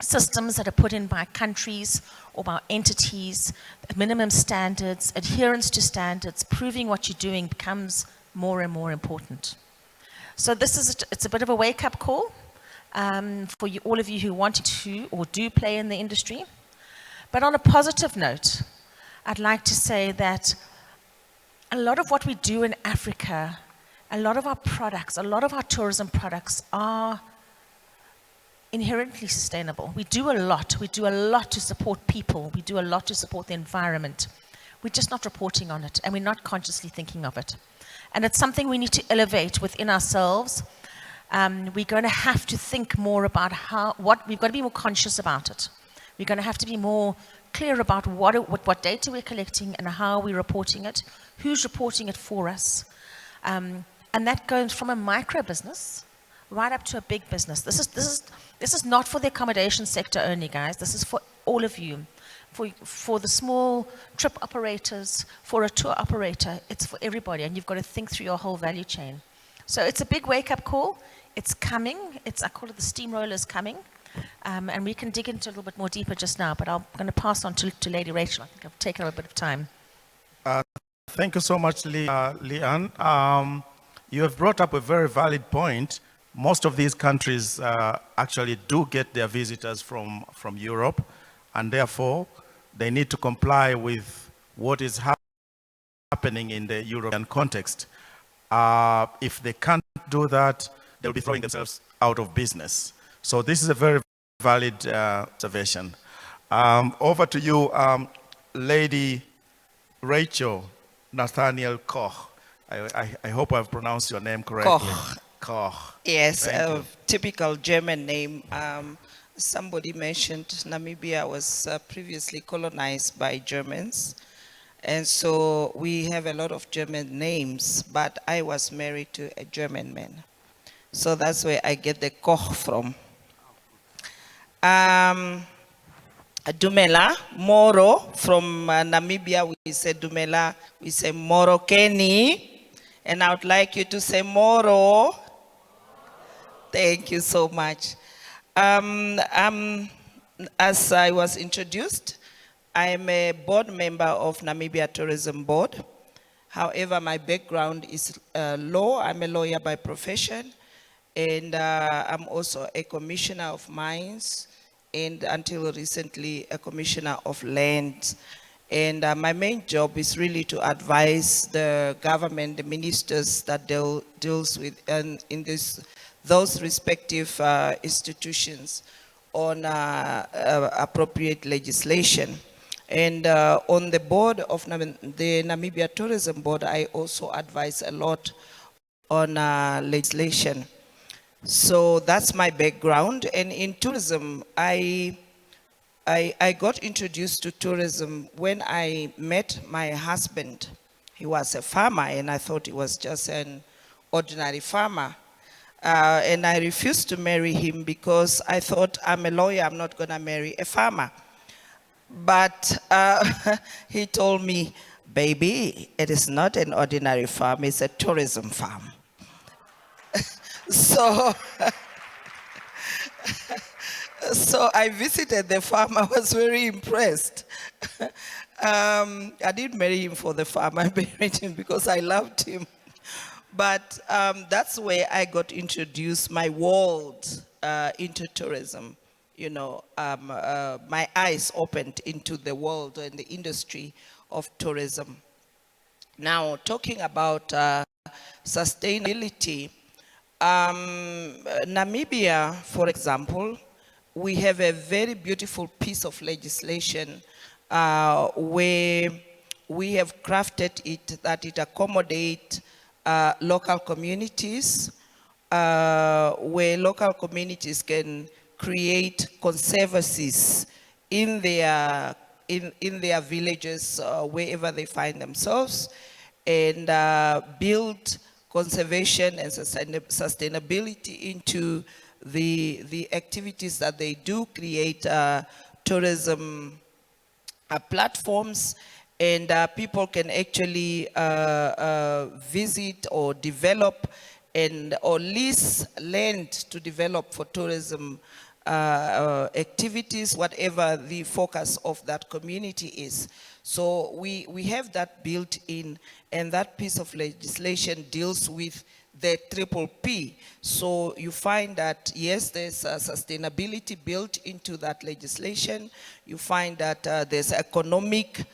O: systems that are put in by countries or by entities, minimum standards, adherence to standards, proving what you're doing becomes more and more important. So it's a bit of a wake-up call for all of you who want to or do play in the industry. But on a positive note, I'd like to say that a lot of what we do in Africa, a lot of our products, a lot of our tourism products are inherently sustainable. We do a lot. We do a lot to support people. We do a lot to support the environment. We're just not reporting on it, and we're not consciously thinking of it. And it's something we need to elevate within ourselves. We're going to have to think more about we've got to be more conscious about it. We're going to have to be more clear about what data we're collecting and how we're reporting it, who's reporting it for us. And that goes from a micro business right up to a big business. This is not for the accommodation sector only, guys. This is for all of you. For the small trip operators, for a tour operator, it's for everybody, and you've got to think through your whole value chain. So it's a big wake-up call. It's coming. I call it the steamroller's coming. And we can dig into a little bit more deeper just now, but I'm going to pass on to Lady Rachel. I think I've taken a bit of time.
N: Thank you so much, Leanne. You have brought up a very valid point most of these countries actually do get their visitors from Europe, and therefore they need to comply with what is happening in the European context. If they can't do that, they'll be throwing themselves out of business. So this is a very valid observation. Over to you, Lady Rachel Nathaniel Koch. I hope I've pronounced your name correctly.
P: Koch.
N: Koch.
P: Yes,
N: Thank
P: a
N: you.
P: typical German name. Somebody mentioned Namibia was previously colonized by Germans. And so we have a lot of German names, but I was married to a German man. So that's where I get the Koch from. Dumela, Moro, from Namibia, we say Dumela, we say Moro Kenny. And I would like you to say Moro. Thank you so much. As I was introduced, I'm a board member of Namibia Tourism Board. However, my background is law. I'm a lawyer by profession. And I'm also a commissioner of mines, and until recently, a commissioner of land. And my main job is really to advise the government, the ministers that deals with in those respective institutions on appropriate legislation. And on the board of the Namibia Tourism Board, I also advise a lot on legislation. So that's my background. And in tourism, I got introduced to tourism when I met my husband. He was a farmer, and I thought he was just an ordinary farmer. And I refused to marry him because I thought, I'm a lawyer, I'm not gonna marry a farmer. But he told me, baby, it is not an ordinary farm, it's a tourism farm. So I visited the farm. I was very impressed. I didn't marry him for the farm. I married him because I loved him. But that's where I got introduced, my world into tourism. You know, my eyes opened into the world and the industry of tourism. Now, talking about sustainability, Namibia, for example, we have a very beautiful piece of legislation where we have crafted it that it accommodates local communities, where local communities can create conservancies in their villages, wherever they find themselves, and build conservation and sustainability into the activities that they do, create tourism platforms, and people can actually visit or develop or lease land to develop for tourism activities, whatever the focus of that community is. So we have that built in, and that piece of legislation deals with the triple P. So you find that, yes, there's sustainability built into that legislation. You find that there's economic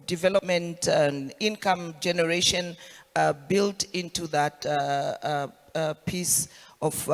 P: development and income generation built into that piece of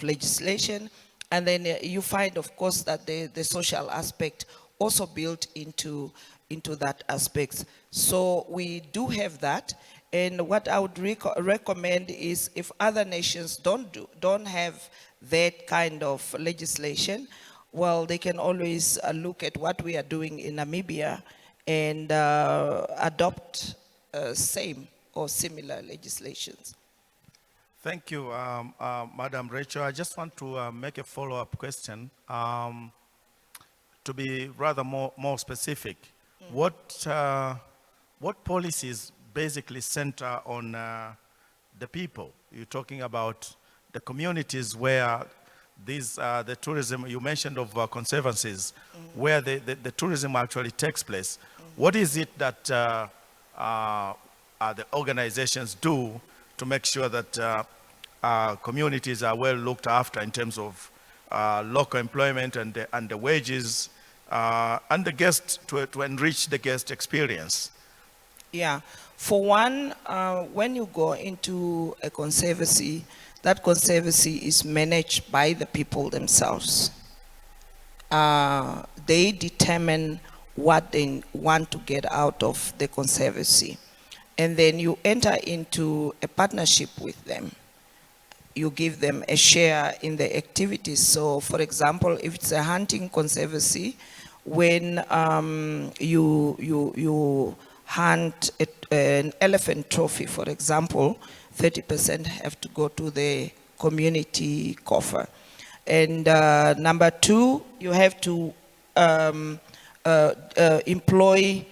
P: legislation. And then you find, of course, that the social aspect also built into that aspect. So we do have that. And what I would recommend is, if other nations don't have that kind of legislation, well, they can always look at what we are doing in Namibia and adopt same or similar legislations.
N: Thank you, Madam Rachel. I just want to make a follow-up question to be rather more specific. What policies basically center on the people? You're talking about the communities where the tourism, you mentioned of conservancies, where the tourism actually takes place. What is it that the organizations do to make sure that communities are well looked after in terms of local employment and the wages and the guest, to enrich the guest experience?
P: Yeah, for one, when you go into a conservancy, that conservancy is managed by the people themselves. They determine what they want to get out of the conservancy. And then you enter into a partnership with them. You give them a share in the activities. So for example, if it's a hunting conservancy, when you hunt an elephant trophy, for example, 30% have to go to the community coffer. And number two, you have to employ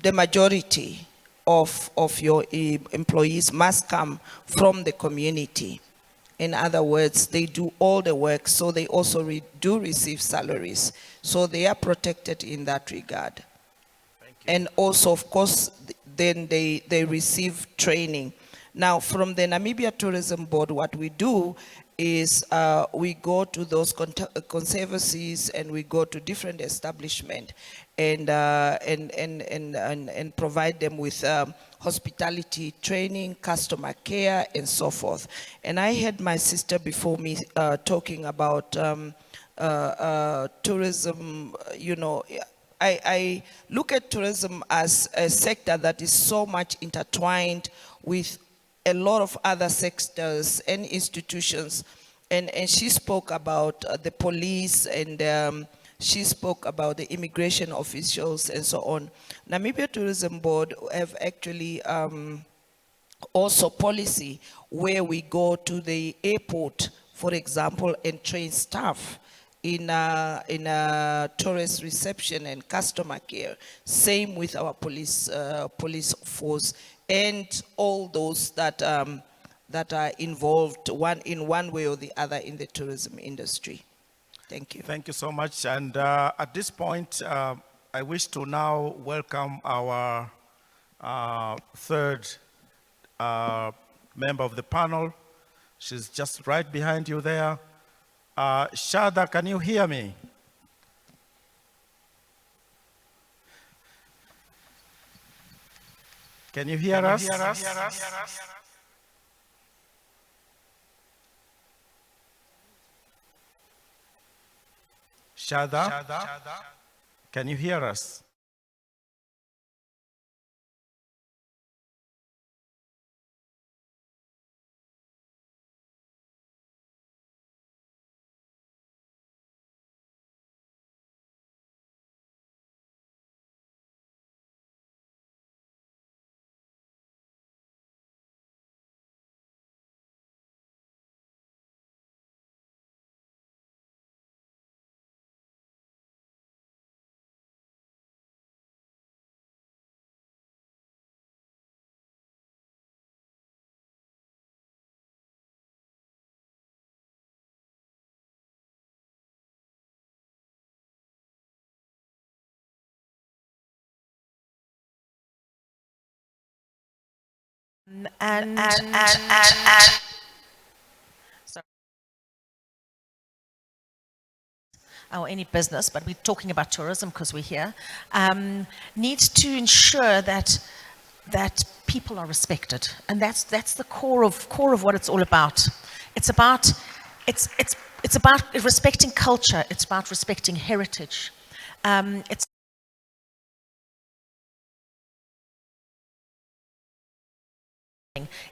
P: the majority of your employees must come from the community. In other words, they do all the work, so they also do receive salaries. So they are protected in that regard. And also, of course, then they receive training. Now, from the Namibia Tourism Board, what we do is we go to those conservancies and we go to different establishments and provide them with hospitality training, customer care, and so forth. And I had my sister before me talking about tourism. You know, I look at tourism as a sector that is so much intertwined with a lot of other sectors and institutions. And she spoke about the police, and she spoke about the immigration officials and so on. Namibia Tourism Board have actually also policy where we go to the airport, for example, and train staff in tourist reception and customer care. Same with our police force and all those that that are involved in one way or the other in the tourism industry. Thank you.
N: Thank you so much. And at this point, I wish to now welcome our third member of the panel. She's just right behind you there. Shada, can you hear me? Can you hear us? Shada, can you hear us?
O: or any business, but we're talking about tourism because we're here, needs to ensure that people are respected, and that's the core of what it's all about. It's about respecting culture. It's about respecting heritage.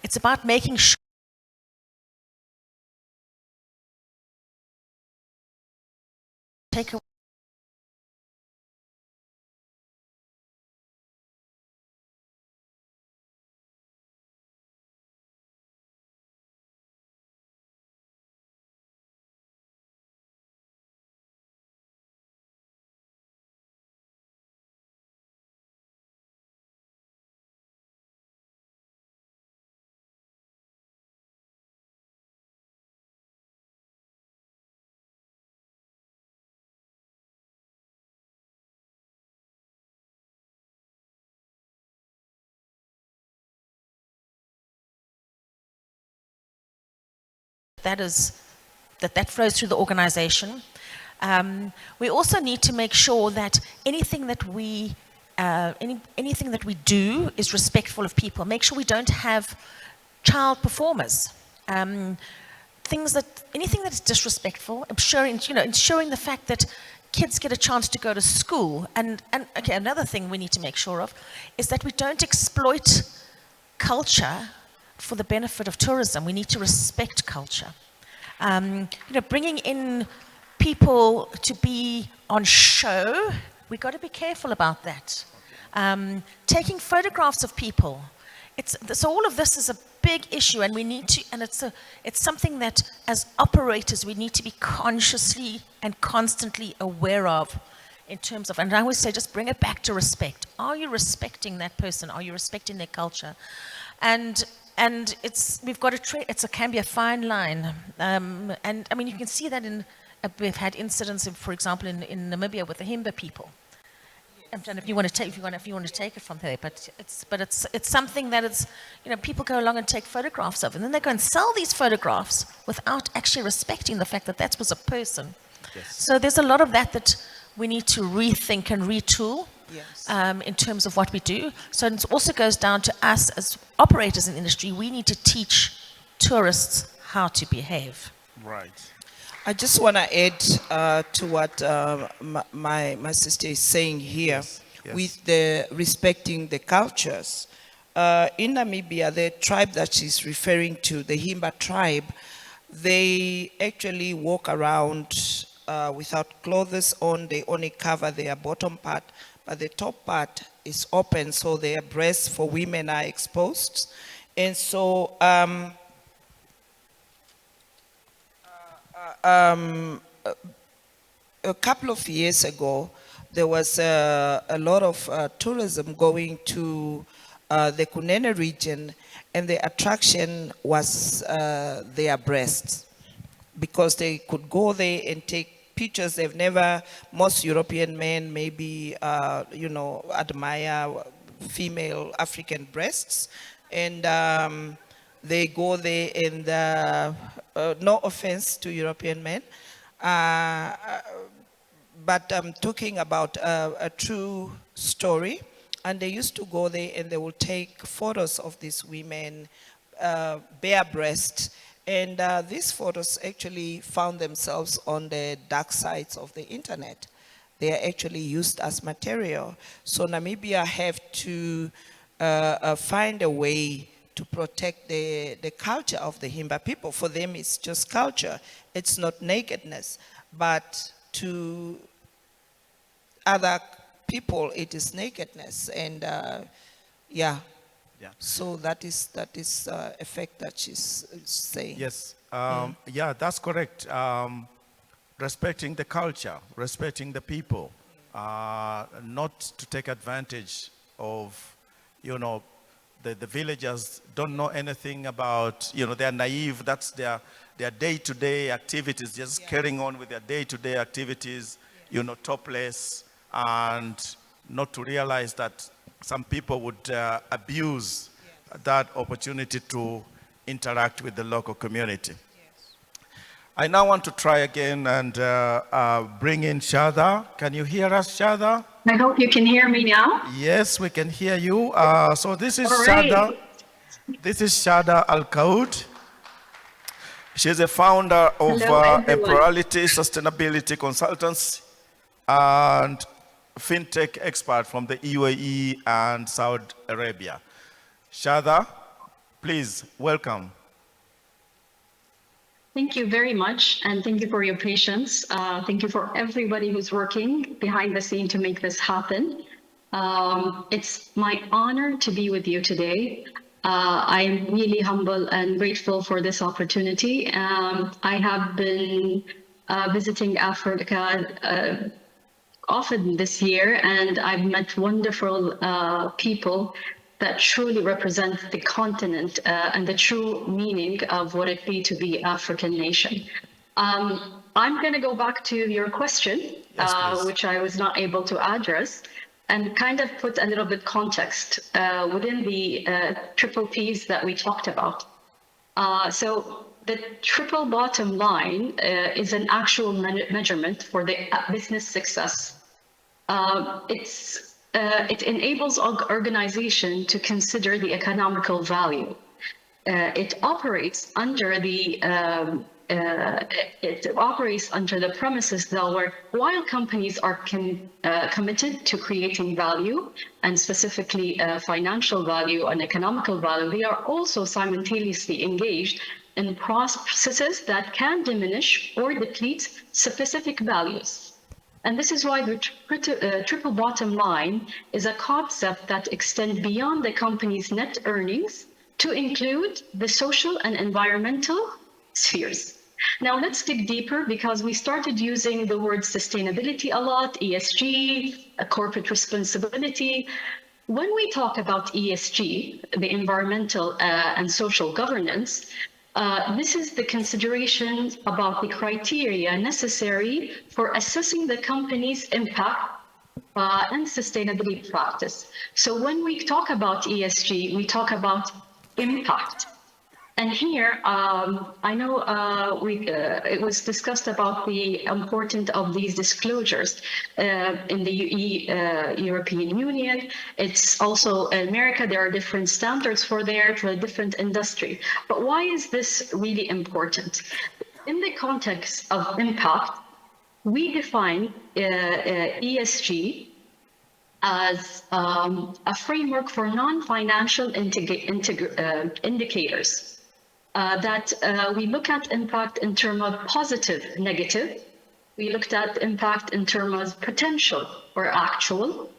O: It's about making sure take away that flows through the organization. We also need to make sure that anything that we do is respectful of people. Make sure we don't have child performers. Anything that is disrespectful, ensuring the fact that kids get a chance to go to school. And okay, another thing we need to make sure of is that we don't exploit culture for the benefit of tourism. We need to respect culture. Bringing in people to be on show, we've got to be careful about that. Taking photographs of people. So all of this is a big issue, and we need to, and it's something that as operators we need to be consciously and constantly aware of in terms of, and I always say just bring it back to respect. Are you respecting that person? Are you respecting their culture? And we've got to it can be a fine line. And I mean, you can see that we've had incidents, for example, in Namibia with the Himba people. I don't know if you want to take it from there, but it's something that it's, people go along and take photographs of, and then they go and sell these photographs without actually respecting the fact that that was a person. Yes. So there's a lot of that we need to rethink and retool. Yes. In terms of what we do. So it also goes down to us as operators in the industry. We need to teach tourists how to behave.
N: Right.
P: I just want to add to what my sister is saying here. Yes. With the respecting the cultures. In Namibia, the tribe that she's referring to, the Himba tribe, they actually walk around without clothes on. They only cover their bottom part, but the top part is open, so their breasts for women are exposed. And so a couple of years ago, there was a lot of tourism going to the Kunene region, and the attraction was their breasts, because they could go there and take pictures. They've never, most European men maybe, admire female African breasts, and they go there and, no offense to European men, but I'm talking about a true story. And they used to go there and they will take photos of these women bare breast. And these photos actually found themselves on the dark sides of the internet. They are actually used as material. So Namibia have to find a way to protect the culture of the Himba people. For them, it's just culture. It's not nakedness. But to other people, it is nakedness. And yeah. So that is effect that she's saying.
N: Yes, yeah, that's correct. Respecting the culture, respecting the people, not to take advantage of, the villagers don't know anything about, they're naive. That's their day-to-day activities, just carrying on with their day-to-day activities, topless, and not to realize that some people would abuse that opportunity to interact with the local community. I now want to try again and bring in Shada. Can you hear us, Shada?
Q: I hope you can hear me now.
N: Yes, we can hear you. So this is
Q: All right.
N: Shada. This is Shada Al-Kaoud. She's a founder of Emplurality Sustainability Consultants and fintech expert from the UAE and Saudi Arabia. Shada, please, welcome.
Q: Thank you very much, and thank you for your patience. Thank you for everybody who's working behind the scene to make this happen. It's my honor to be with you today. I am really humble and grateful for this opportunity. I have been visiting Africa often this year, and I've met wonderful people that truly represent the continent and the true meaning of what it be to be African nation. I'm going to go back to your question, which I was not able to address, and kind of put a little bit context within the triple Ps that we talked about. So the triple bottom line is an actual measurement for the business success. It enables organization to consider the economical value. It operates under the premises that while companies are committed to creating value, and specifically financial value and economical value, they are also simultaneously engaged in processes that can diminish or deplete specific values. And this is why the triple bottom line is a concept that extends beyond the company's net earnings to include the social and environmental spheres. Now let's dig deeper, because we started using the word sustainability a lot, ESG, corporate responsibility. When we talk about ESG, the environmental and social governance, this is the consideration about the criteria necessary for assessing the company's impact and sustainability practice. So when we talk about ESG, we talk about impact. And here, I know it was discussed about the importance of these disclosures in the European Union. It's also in America, there are different standards for a different industry. But why is this really important? In the context of impact, we define ESG as a framework for non-financial indicators. That we look at impact in terms of positive, negative. We looked at impact in terms of potential or actual,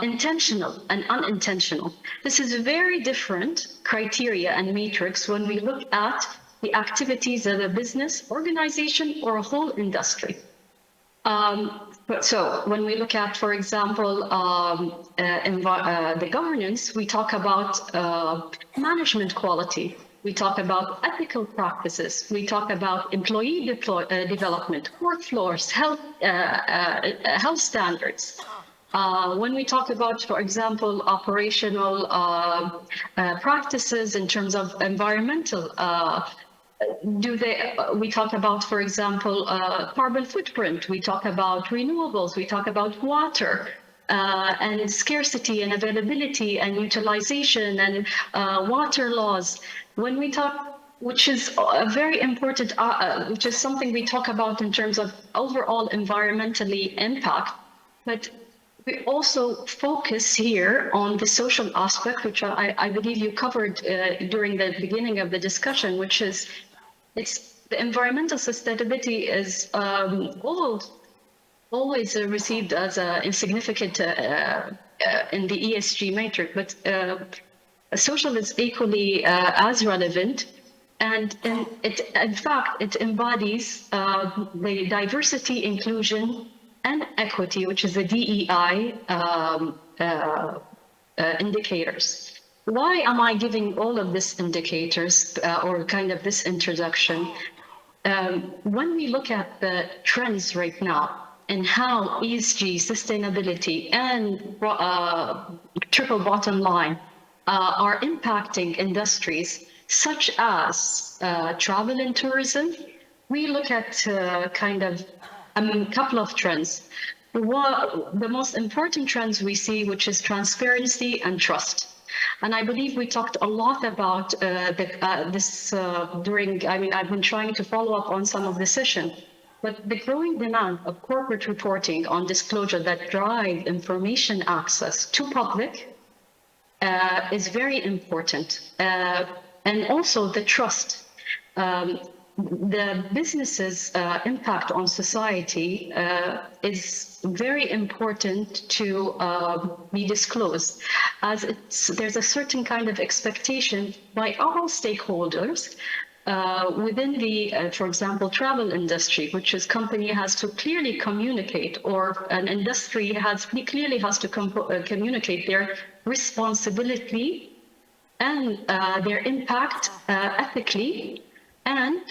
Q: intentional and unintentional. This is very different criteria and matrix when we look at the activities of a business, organization, or a whole industry. So when we look at, for example, the governance, we talk about management quality. We talk about ethical practices. We talk about employee development, workflows, health standards. When we talk about, for example, operational practices in terms of environmental, we talk about, for example, carbon footprint. We talk about renewables. We talk about water. And scarcity and availability and utilization and water laws. When we talk, which is a very important, which is something we talk about in terms of overall environmentally impact, but we also focus here on the social aspect, which I believe you covered during the beginning of the discussion, which is the environmental sustainability is always received as insignificant in the ESG matrix, but social is equally as relevant, and in fact it embodies the diversity, inclusion, and equity, which is the DEI indicators. Why am I giving all of these indicators or kind of this introduction? When we look at the trends right now, and how ESG, sustainability, and triple bottom line are impacting industries such as travel and tourism, we look at kind of a couple of trends. The most important trends we see, which is transparency and trust. And I believe we talked a lot about this during, I've been trying to follow up on some of the session. But the growing demand of corporate reporting on disclosure that drive information access to public is very important. And also the trust. The business's impact on society is very important to be disclosed, as there's a certain kind of expectation by all stakeholders within the, for example, travel industry, which is company has to clearly communicate, or an industry clearly has to communicate their responsibility and their impact ethically, and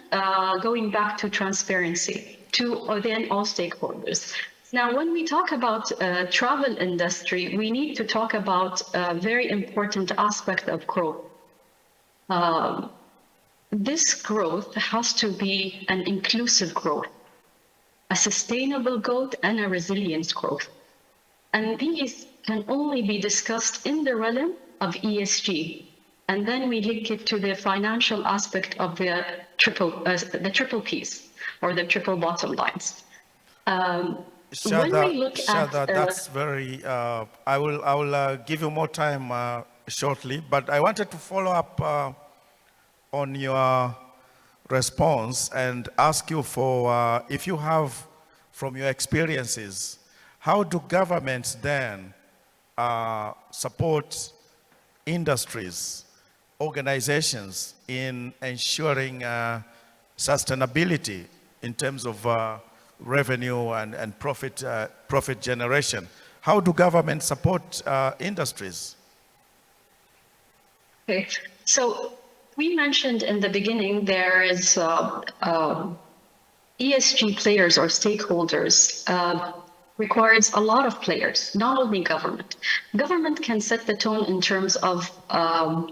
Q: going back to transparency to then all stakeholders. Now, when we talk about travel industry, we need to talk about a very important aspect of growth. this growth has to be an inclusive growth, a sustainable growth, and a resilient growth. And these can only be discussed in the realm of ESG. And then we link it to the financial aspect of the triple Ps, or the triple bottom lines. When we look
N: Shada,
Q: at
N: that's very, I will give you more time shortly, but I wanted to follow up on your response and ask you for, if you have, from your experiences, how do governments then support industries, organizations in ensuring sustainability in terms of revenue and profit generation? How do governments support industries?
Q: Okay, so we mentioned in the beginning there is ESG players or stakeholders requires a lot of players, not only government. Government can set the tone in terms of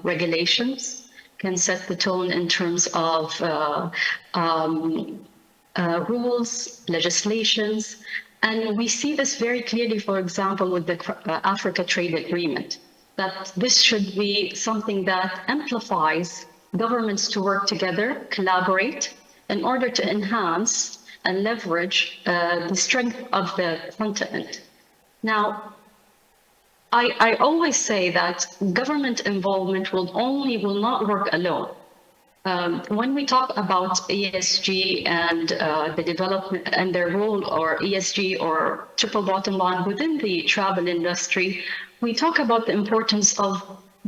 Q: regulations, can set the tone in terms of rules, legislations, and we see this very clearly, for example, with the Africa Trade Agreement, that this should be something that amplifies governments to work together, collaborate, in order to enhance and leverage the strength of the continent. Now, I always say that government involvement will not work alone. When we talk about ESG and the development and their role, or ESG or triple bottom line within the travel industry, we talk about the importance of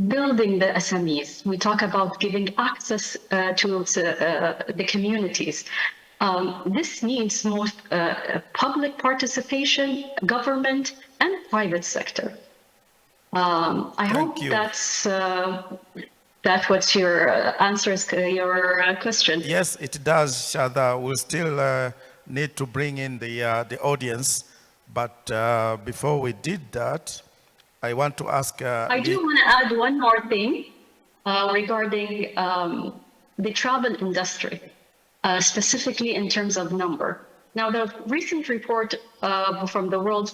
Q: building the SMEs. We talk about giving access to the communities. This needs more public participation, government, and private sector. I hope that what your answers your question.
N: Yes, it does, Shada. We'll still need to bring in the audience, but before we did that, I want to ask.
Q: I do want to add one more thing regarding the travel industry, specifically in terms of number. Now, the recent report from the World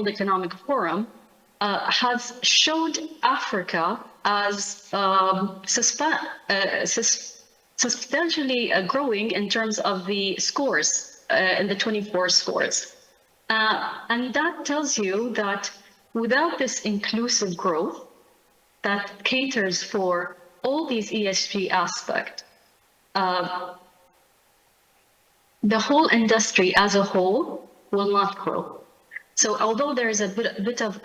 Q: Economic Forum has showed Africa as substantially growing in terms of the scores, in the 24 scores. And that tells you that without this inclusive growth that caters for all these ESG aspects, the whole industry as a whole will not grow. So although there is a bit of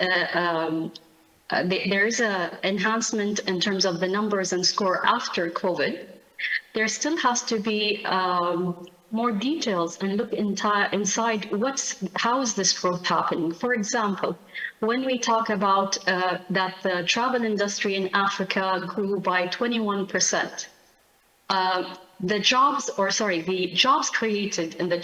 Q: there is an enhancement in terms of the numbers and score after COVID, there still has to be more details and look inside how is this growth happening. For example, when we talk about that the travel industry in Africa grew by 21%, the jobs created in the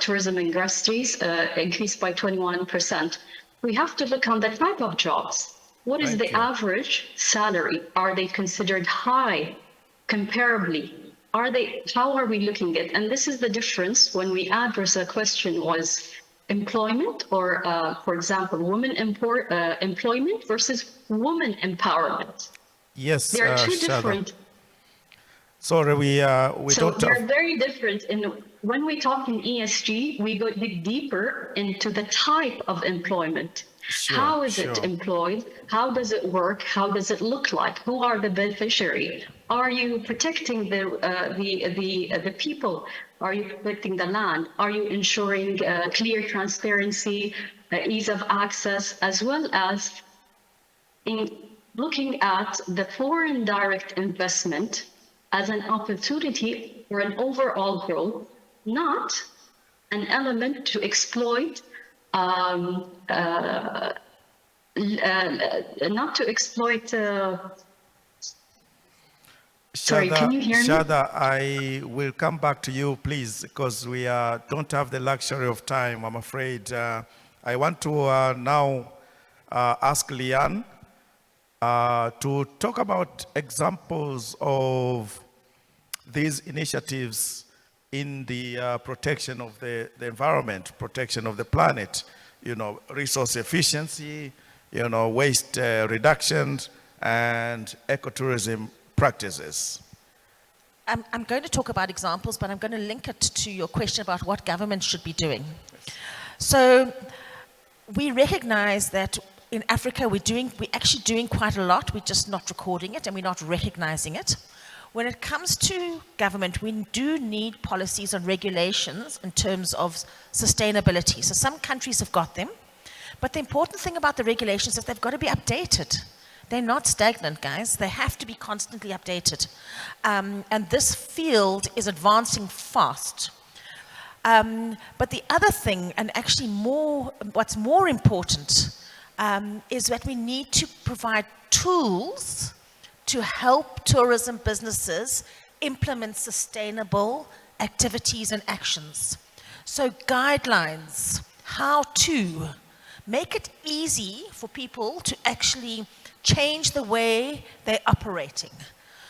Q: tourism industries increased by 21%. We have to look on the type of jobs. What is the average salary? Are they considered high comparably? How are we looking at? And this is the difference when we address a question was employment or, for example, women employment versus woman empowerment.
N: Yes,
Q: there are two different.
N: Sorry, we
Q: so
N: don't.
Q: They're very different. When we talk in ESG, we go dig deeper into the type of employment. How is it employed? How does it work? How does it look like? Who are the beneficiary? Are you protecting the people? Are you protecting the land? Are you ensuring clear transparency, ease of access, as well as in looking at the foreign direct investment as an opportunity for an overall growth, not an element to exploit, not to exploit. Sorry, can you hear me?
N: Shada, I will come back to you, please, because we don't have the luxury of time, I'm afraid. I want to now ask Liane to talk about examples of these initiatives in the protection of the environment, protection of the planet, resource efficiency, waste reduction, and ecotourism practices.
O: I'm going to talk about examples, but I'm going to link it to your question about what government should be doing. So we recognize that in Africa we're actually doing quite a lot, we're just not recording it and we're not recognizing it. When it comes to government, we do need policies and regulations in terms of sustainability. So some countries have got them, but the important thing about the regulations is they've got to be updated. They're not stagnant, guys. They have to be constantly updated. And this field is advancing fast. But the other thing, and actually what's more important, is that we need to provide tools to help tourism businesses implement sustainable activities and actions. So guidelines, how to make it easy for people to actually change the way they're operating.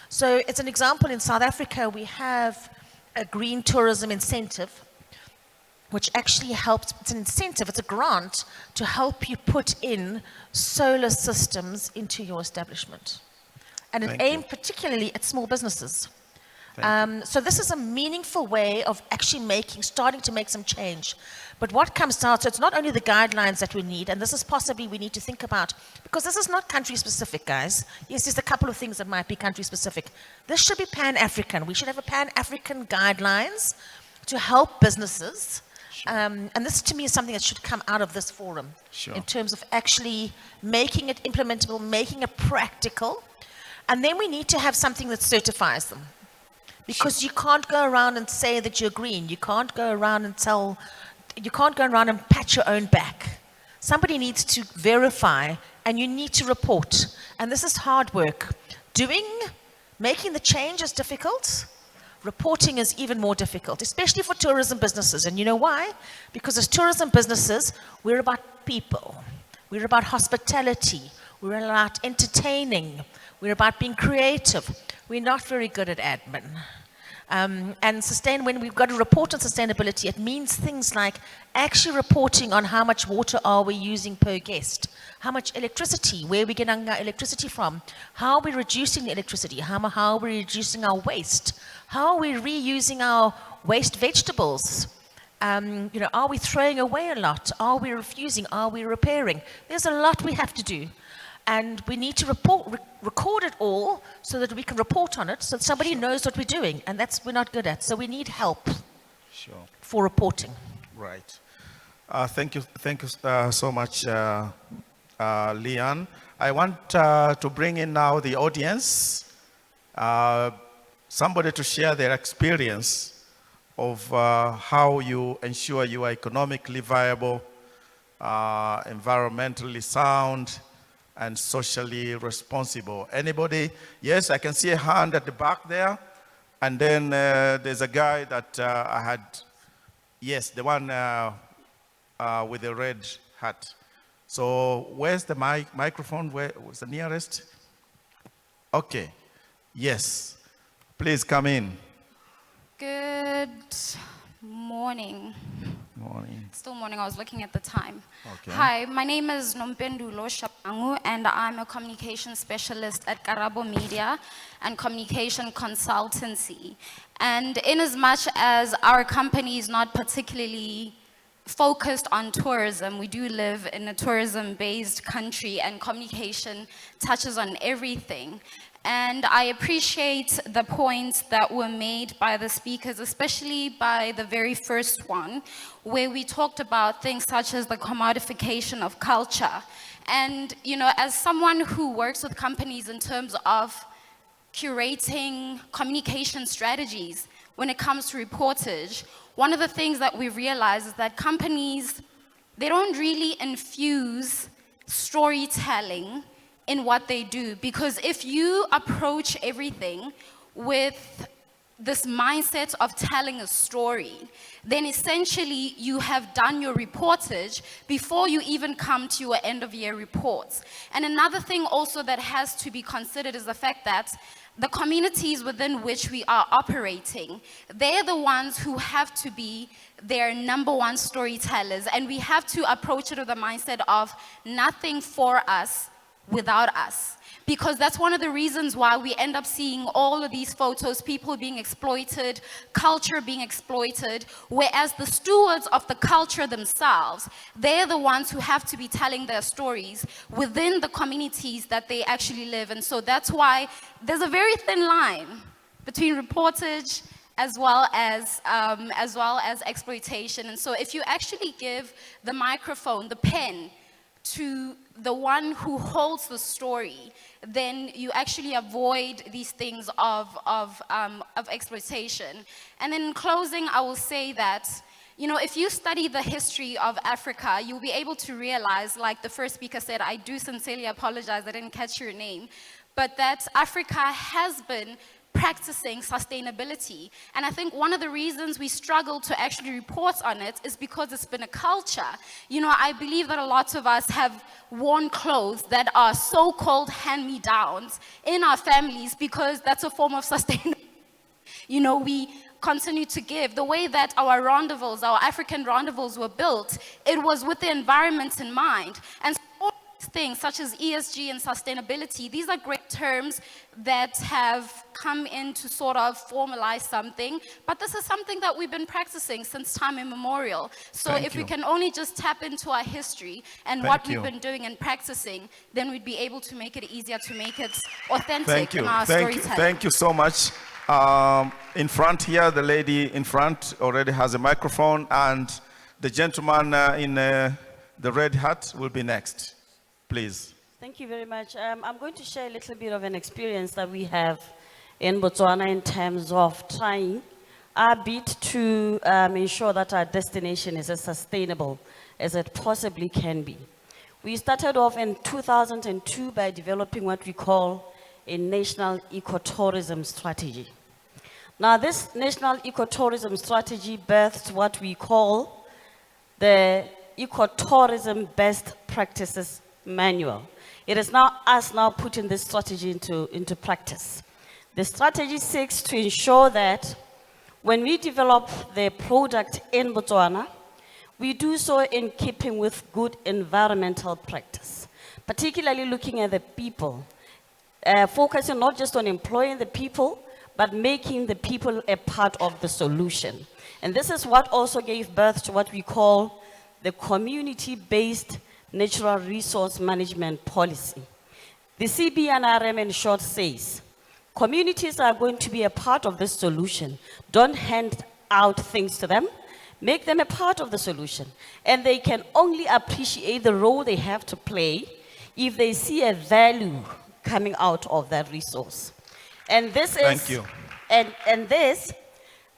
O: So it's an example in South Africa, we have a green tourism incentive, which actually helps, it's an incentive, it's a grant to help you put in solar systems into your establishment. And it aimed particularly at small businesses. So this is a meaningful way of actually starting to make some change. But what comes out, so it's not only the guidelines that we need, and this is possibly we need to think about, because this is not country specific, guys. Yes, there's a couple of things that might be country specific. This should be Pan-African. We should have a Pan-African guidelines to help businesses. And this to me is something that should come out of this forum in terms of actually making it implementable, making it practical. And then we need to have something that certifies them. Because you can't go around and say that you're green. You can't go around and pat your own back. Somebody needs to verify and you need to report. And this is hard work. Making the change is difficult. Reporting is even more difficult, especially for tourism businesses. And you know why? Because as tourism businesses, we're about people. We're about hospitality. We're about entertaining. We're about being creative. We're not very good at admin. When we've got to report on sustainability, it means things like actually reporting on how much water are we using per guest, how much electricity, where are we getting our electricity from, how are we reducing the electricity, how are we reducing our waste, how are we reusing our waste vegetables, are we throwing away a lot, are we refusing, are we repairing? There's a lot we have to do. And we need to record it all so that we can report on it, so that somebody knows what we're doing, and that's we're not good at. So we need help for reporting.
N: Right. Thank you so much, Leanne. I want to bring in now the audience, somebody to share their experience of how you ensure you are economically viable, environmentally sound, and socially responsible. Anybody? Yes, I can see a hand at the back there. And then there's a guy that I had, yes, the one with the red hat. So where's the microphone? Where was the nearest? Okay, yes. Please come in.
R: Good morning.
N: Morning.
R: Still morning, I was looking at the time.
N: Okay.
R: Hi, my name is Nompendulo Shapangu, and I'm a communication specialist at Karabo Media and Communication Consultancy. And in as much as our company is not particularly focused on tourism, we do live in a tourism-based country, and communication touches on everything. And I appreciate the points that were made by the speakers, especially by the very first one, where we talked about things such as the commodification of culture. And, as someone who works with companies in terms of curating communication strategies, when it comes to reportage, one of the things that we realize is that companies, they don't really infuse storytelling in what they do, because if you approach everything with this mindset of telling a story, then essentially you have done your reportage before you even come to your end of year reports. And another thing also that has to be considered is the fact that the communities within which we are operating, they're the ones who have to be their number one storytellers, and we have to approach it with the mindset of nothing for us without us. Because that's one of the reasons why we end up seeing all of these photos, people being exploited, culture being exploited, whereas the stewards of the culture themselves, they're the ones who have to be telling their stories within the communities that they actually live in. So that's why there's a very thin line between reportage as well as exploitation. And so if you actually give the microphone, the pen, to the one who holds the story, then you actually avoid these things of exploitation. And then in closing, I will say that, you know, if you study the history of Africa, you'll be able to realize, like the first speaker said, I do sincerely apologize, I didn't catch your name, but that Africa has been practicing sustainability. And I think one of the reasons we struggle to actually report on it is because it's been a culture. You know, I believe that a lot of us have worn clothes that are so-called hand-me-downs in our families because that's a form of sustainability. You know, we continue to give. The way that our rendezvous, our African rendezvous were built, it was with the environment in mind. And so all these things such as ESG and sustainability, these are great terms that have come in to sort of formalize something, but this is something that we've been practicing since time immemorial. So if we can only just tap into our history and what we've been doing and practicing, then we'd be able to make it easier to make it authentic in our storytelling.
N: Thank you so much. In front here, the lady in front already has a microphone, and the gentleman in the red hat will be next. Please.
S: Thank you very much. I'm going to share a little bit of an experience that we have in Botswana in terms of trying our bit to ensure that our destination is as sustainable as it possibly can be. We started off in 2002 by developing what we call a national ecotourism strategy. Now, this national ecotourism strategy birthed what we call the Ecotourism Best Practices Manual. It is now us now putting this strategy into practice. The strategy seeks to ensure that when we develop the product in Botswana, we do so in keeping with good environmental practice, particularly looking at the people, focusing not just on employing the people, but making the people a part of the solution. And this is what also gave birth to what we call the community-based natural resource management policy. The CBNRM in short says, communities are going to be a part of this solution. Don't hand out things to them. Make them a part of the solution. And they can only appreciate the role they have to play if they see a value coming out of that resource. And this is...
N: Thank you.
S: And this,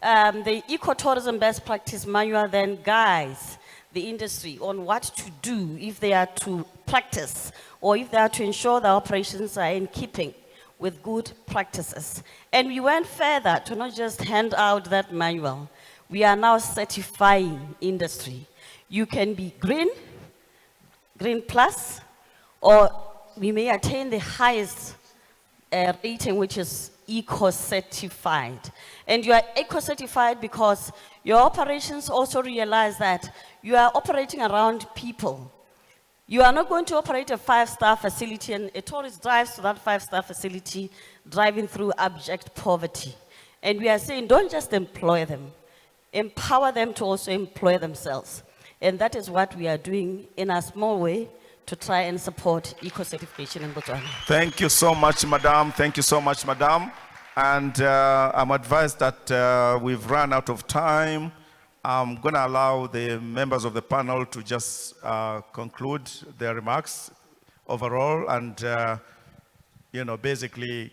S: the Ecotourism Best Practice Manual then guides the industry on what to do if they are to practice or if they are to ensure the operations are in keeping with good practices. And we went further to not just hand out that manual. We are now certifying industry. You can be green, green plus, or we may attain the highest rating, which is eco-certified. And you are eco-certified because your operations also realize that you are operating around people. You are not going to operate a 5-star facility and a tourist drives to that 5-star facility driving through abject poverty. And we are saying, don't just employ them, empower them to also employ themselves. And that is what we are doing in a small way to try and support eco-certification in Botswana.
N: Thank you so much, Madam. Thank you so much, Madam. And I'm advised that we've run out of time. I'm going to allow the members of the panel to just conclude their remarks overall and, you know, basically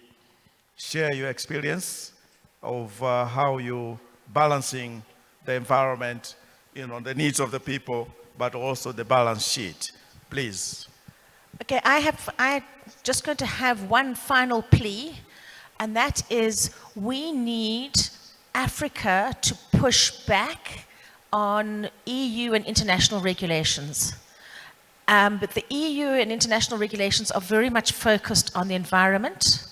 N: share your experience of how you balancing the environment, you know, the needs of the people, but also the balance sheet. Please.
O: Okay, I'm just going to have one final plea, and that is we need Africa to push back on EU and international regulations. But the EU and international regulations are very much focused on the environment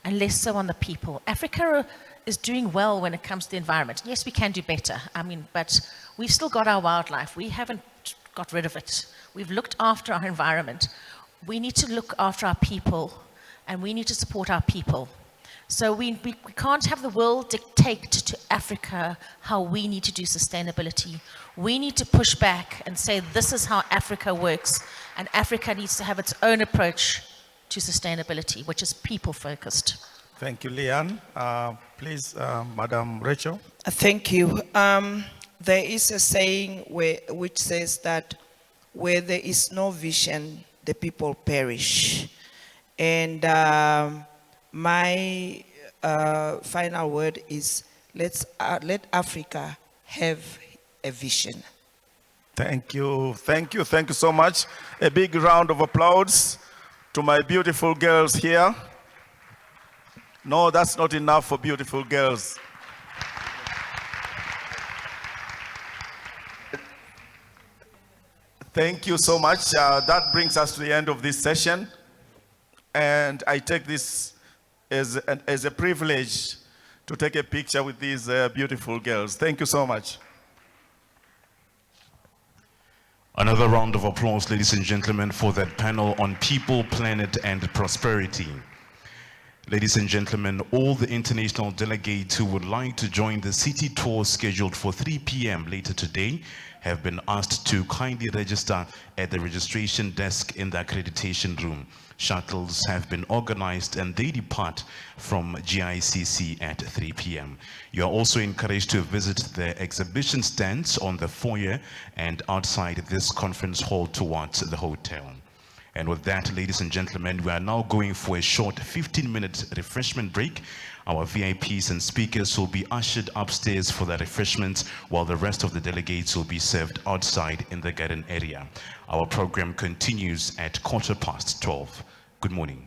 O: and less so on the people. Africa is doing well when it comes to the environment. Yes, we can do better. But we've still got our wildlife. We haven't got rid of it. We've looked after our environment. We need to look after our people, and we need to support our people. So we can't have the world dictate to Africa how we need to do sustainability. We need to push back and say this is how Africa works, and Africa needs to have its own approach to sustainability, which is people-focused.
N: Thank you, Leanne. Please, Madam Rachel.
P: Thank you. There is a saying which says that where there is no vision, the people perish. And my final word is let Africa have a vision.
N: Thank you, thank you, thank you so much. A big round of applause to my beautiful girls here. No, that's not enough for beautiful girls. Thank you so much. That brings us to the end of this session. And I take this as a privilege to take a picture with these beautiful girls. Thank you so much.
C: Another round of applause, ladies and gentlemen, for that panel on people, planet, and prosperity. Ladies and gentlemen, all the international delegates who would like to join the city tour scheduled for 3 p.m. later today have been asked to kindly register at the registration desk in the accreditation room. Shuttles have been organized and they depart from GICC at 3 p.m. You are also encouraged to visit the exhibition stands on the foyer and outside this conference hall towards the hotel. And with that, ladies and gentlemen, we are now going for a short 15-minute refreshment break. Our VIPs and speakers will be ushered upstairs for the refreshments, while the rest of the delegates will be served outside in the garden area. Our program continues at 12:15. Good morning.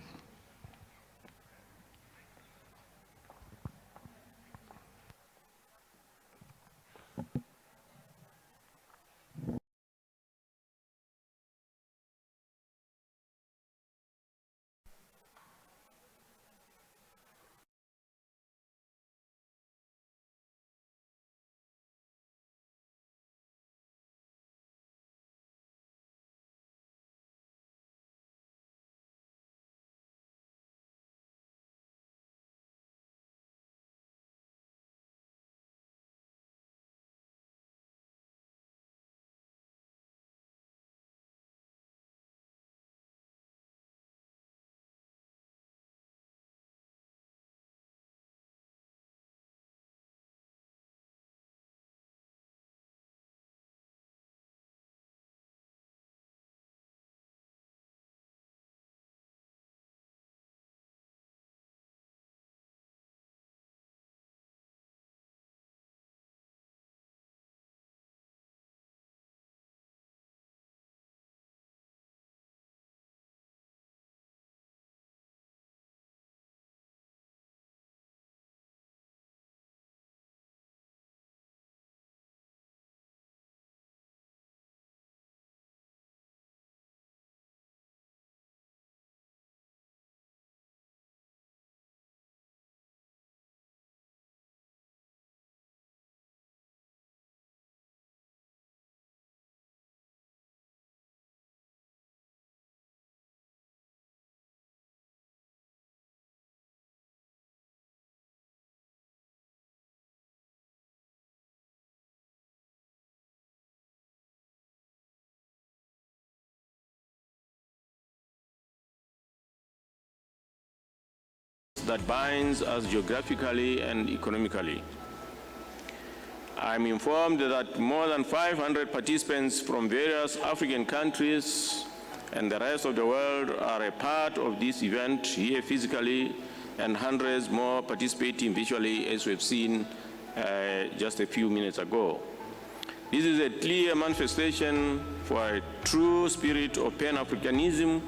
T: That binds us geographically and economically. I'm informed that more than 500 participants from various African countries and the rest of the world are a part of this event here physically, and hundreds more participating virtually, as we've seen just a few minutes ago. This is a clear manifestation for a true spirit of Pan-Africanism,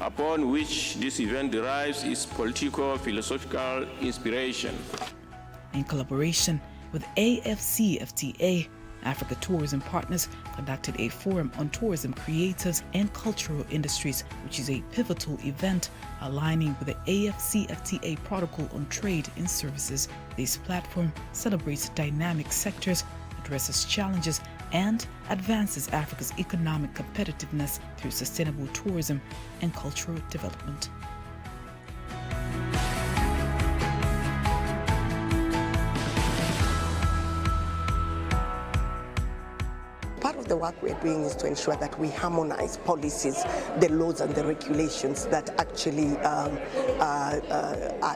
T: upon which this event derives its political, philosophical inspiration.
U: In collaboration with AFCFTA, Africa Tourism Partners conducted a forum on tourism creatives and cultural industries, which is a pivotal event aligning with the AFCFTA Protocol on Trade and Services. This platform celebrates dynamic sectors, addresses challenges, and advances Africa's economic competitiveness through sustainable tourism and cultural development.
V: Part of the work we're doing is to ensure that we harmonize policies, the laws and the regulations that actually are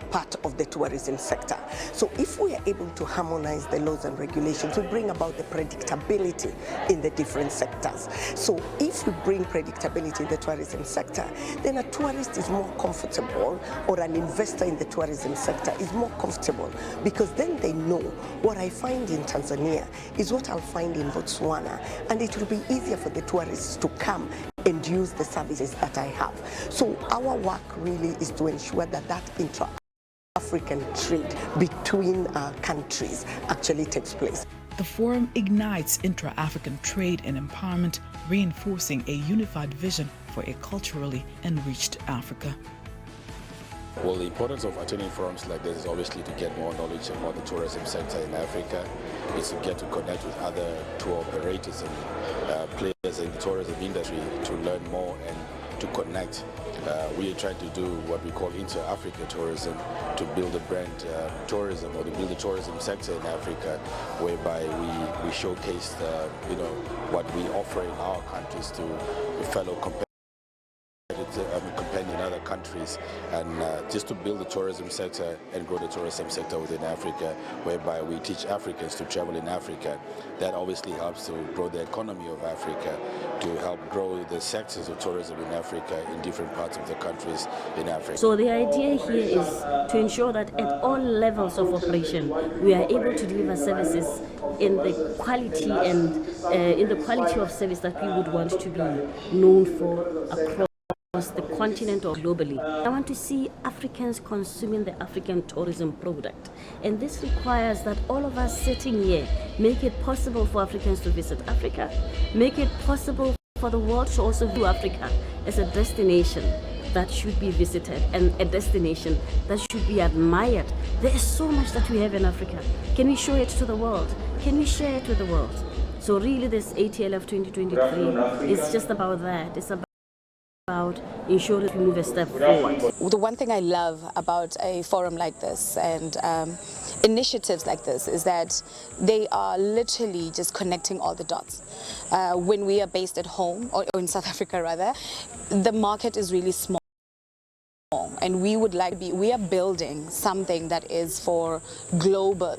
V: part of the tourism sector. So if we are able to harmonize the laws and regulations, we bring about the predictability in the different sectors. So if we bring predictability in the tourism sector, then a tourist is more comfortable, or an investor in the tourism sector is more comfortable, because then they know what I find in Tanzania is what I'll find in Botswana, and it will be easier for the tourists to come and use the services that I have. So our work really is to ensure that that intra-African trade between countries actually takes place.
U: The forum ignites intra-African trade and empowerment, reinforcing a unified vision for a culturally enriched Africa.
W: Well, the importance of attending forums like this is obviously to get more knowledge about the tourism sector in Africa. It's to get to connect with other tour operators and players in the tourism industry to learn more and to connect. We are trying to do what we call inter-Africa tourism, to build a brand tourism, or to build a tourism sector in Africa, whereby we showcase what we offer in our countries to fellow competitors. Companion other countries, and just to build the tourism sector and grow the tourism sector within Africa, whereby we teach Africans to travel in Africa. That obviously helps to grow the economy of Africa, to help grow the sectors of tourism in Africa in different parts of the countries in Africa.
S: So the idea here is to ensure that at all levels of operation, we are able to deliver services in the quality and in the quality of service that we would want to be known for across the continent or globally. I want to see Africans consuming the African tourism product, and this requires that all of us sitting here make it possible for Africans to visit Africa, make it possible for the world to also view Africa as a destination that should be visited and a destination that should be admired. There is so much that we have in Africa. Can we show it to the world? Can we share it with the world? So really this ATLF 2023 is just about that. It's about ensuring we move a step forward.
X: The one thing I love about a forum like this and initiatives like this is that they are literally just connecting all the dots. When we are based at home, or in South Africa rather, the market is really small. And we would like to be, we are building something that is for global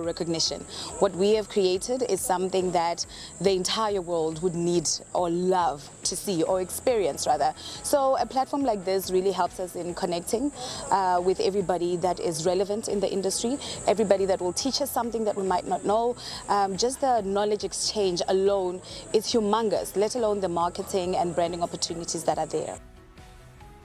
X: recognition. What we have created is something that the entire world would need or love to see or experience rather. So a platform like this really helps us in connecting with everybody that is relevant in the industry, everybody that will teach us something that we might not know. Just the knowledge exchange alone is humongous, let alone the marketing and branding opportunities that are there.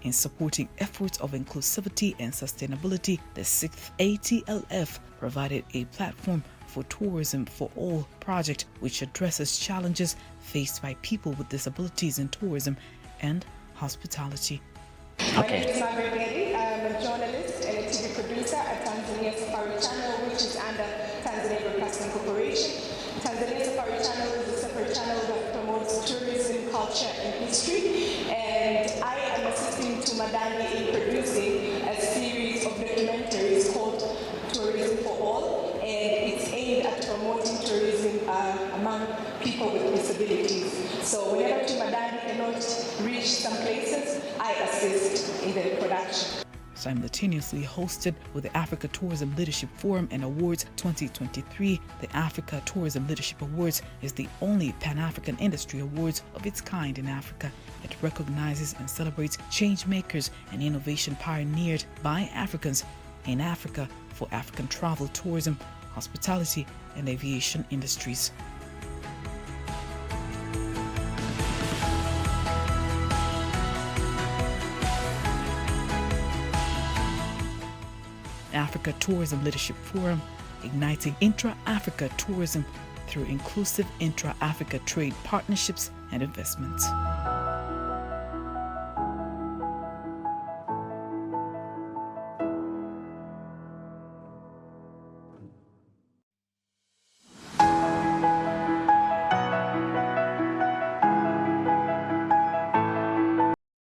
U: In supporting efforts of inclusivity and sustainability, the 6th ATLF provided a platform for Tourism for All project, which addresses challenges faced by people with disabilities in tourism and hospitality.
Y: My name is Margaret Getty. I'm a journalist and a TV producer at Tanzania Safari Channel, which is under Tanzania Broadcasting Corporation. Tanzania Safari Channel is a separate channel that promotes tourism, culture, and history. And I am assisting to Madani in producing a series of documentaries called Tourism for All, and it's aimed at promoting tourism among people with disabilities. So whenever Madani cannot reach some places, I assist in the production.
U: Simultaneously hosted with the Africa Tourism Leadership Forum and Awards 2023, the Africa Tourism Leadership Awards is the only Pan-African industry awards of its kind in Africa. It recognizes and celebrates change makers and innovation pioneered by Africans in Africa for African travel, tourism, hospitality, and aviation industries. Africa Tourism Leadership Forum, igniting intra-Africa tourism through inclusive intra-Africa trade partnerships and investments.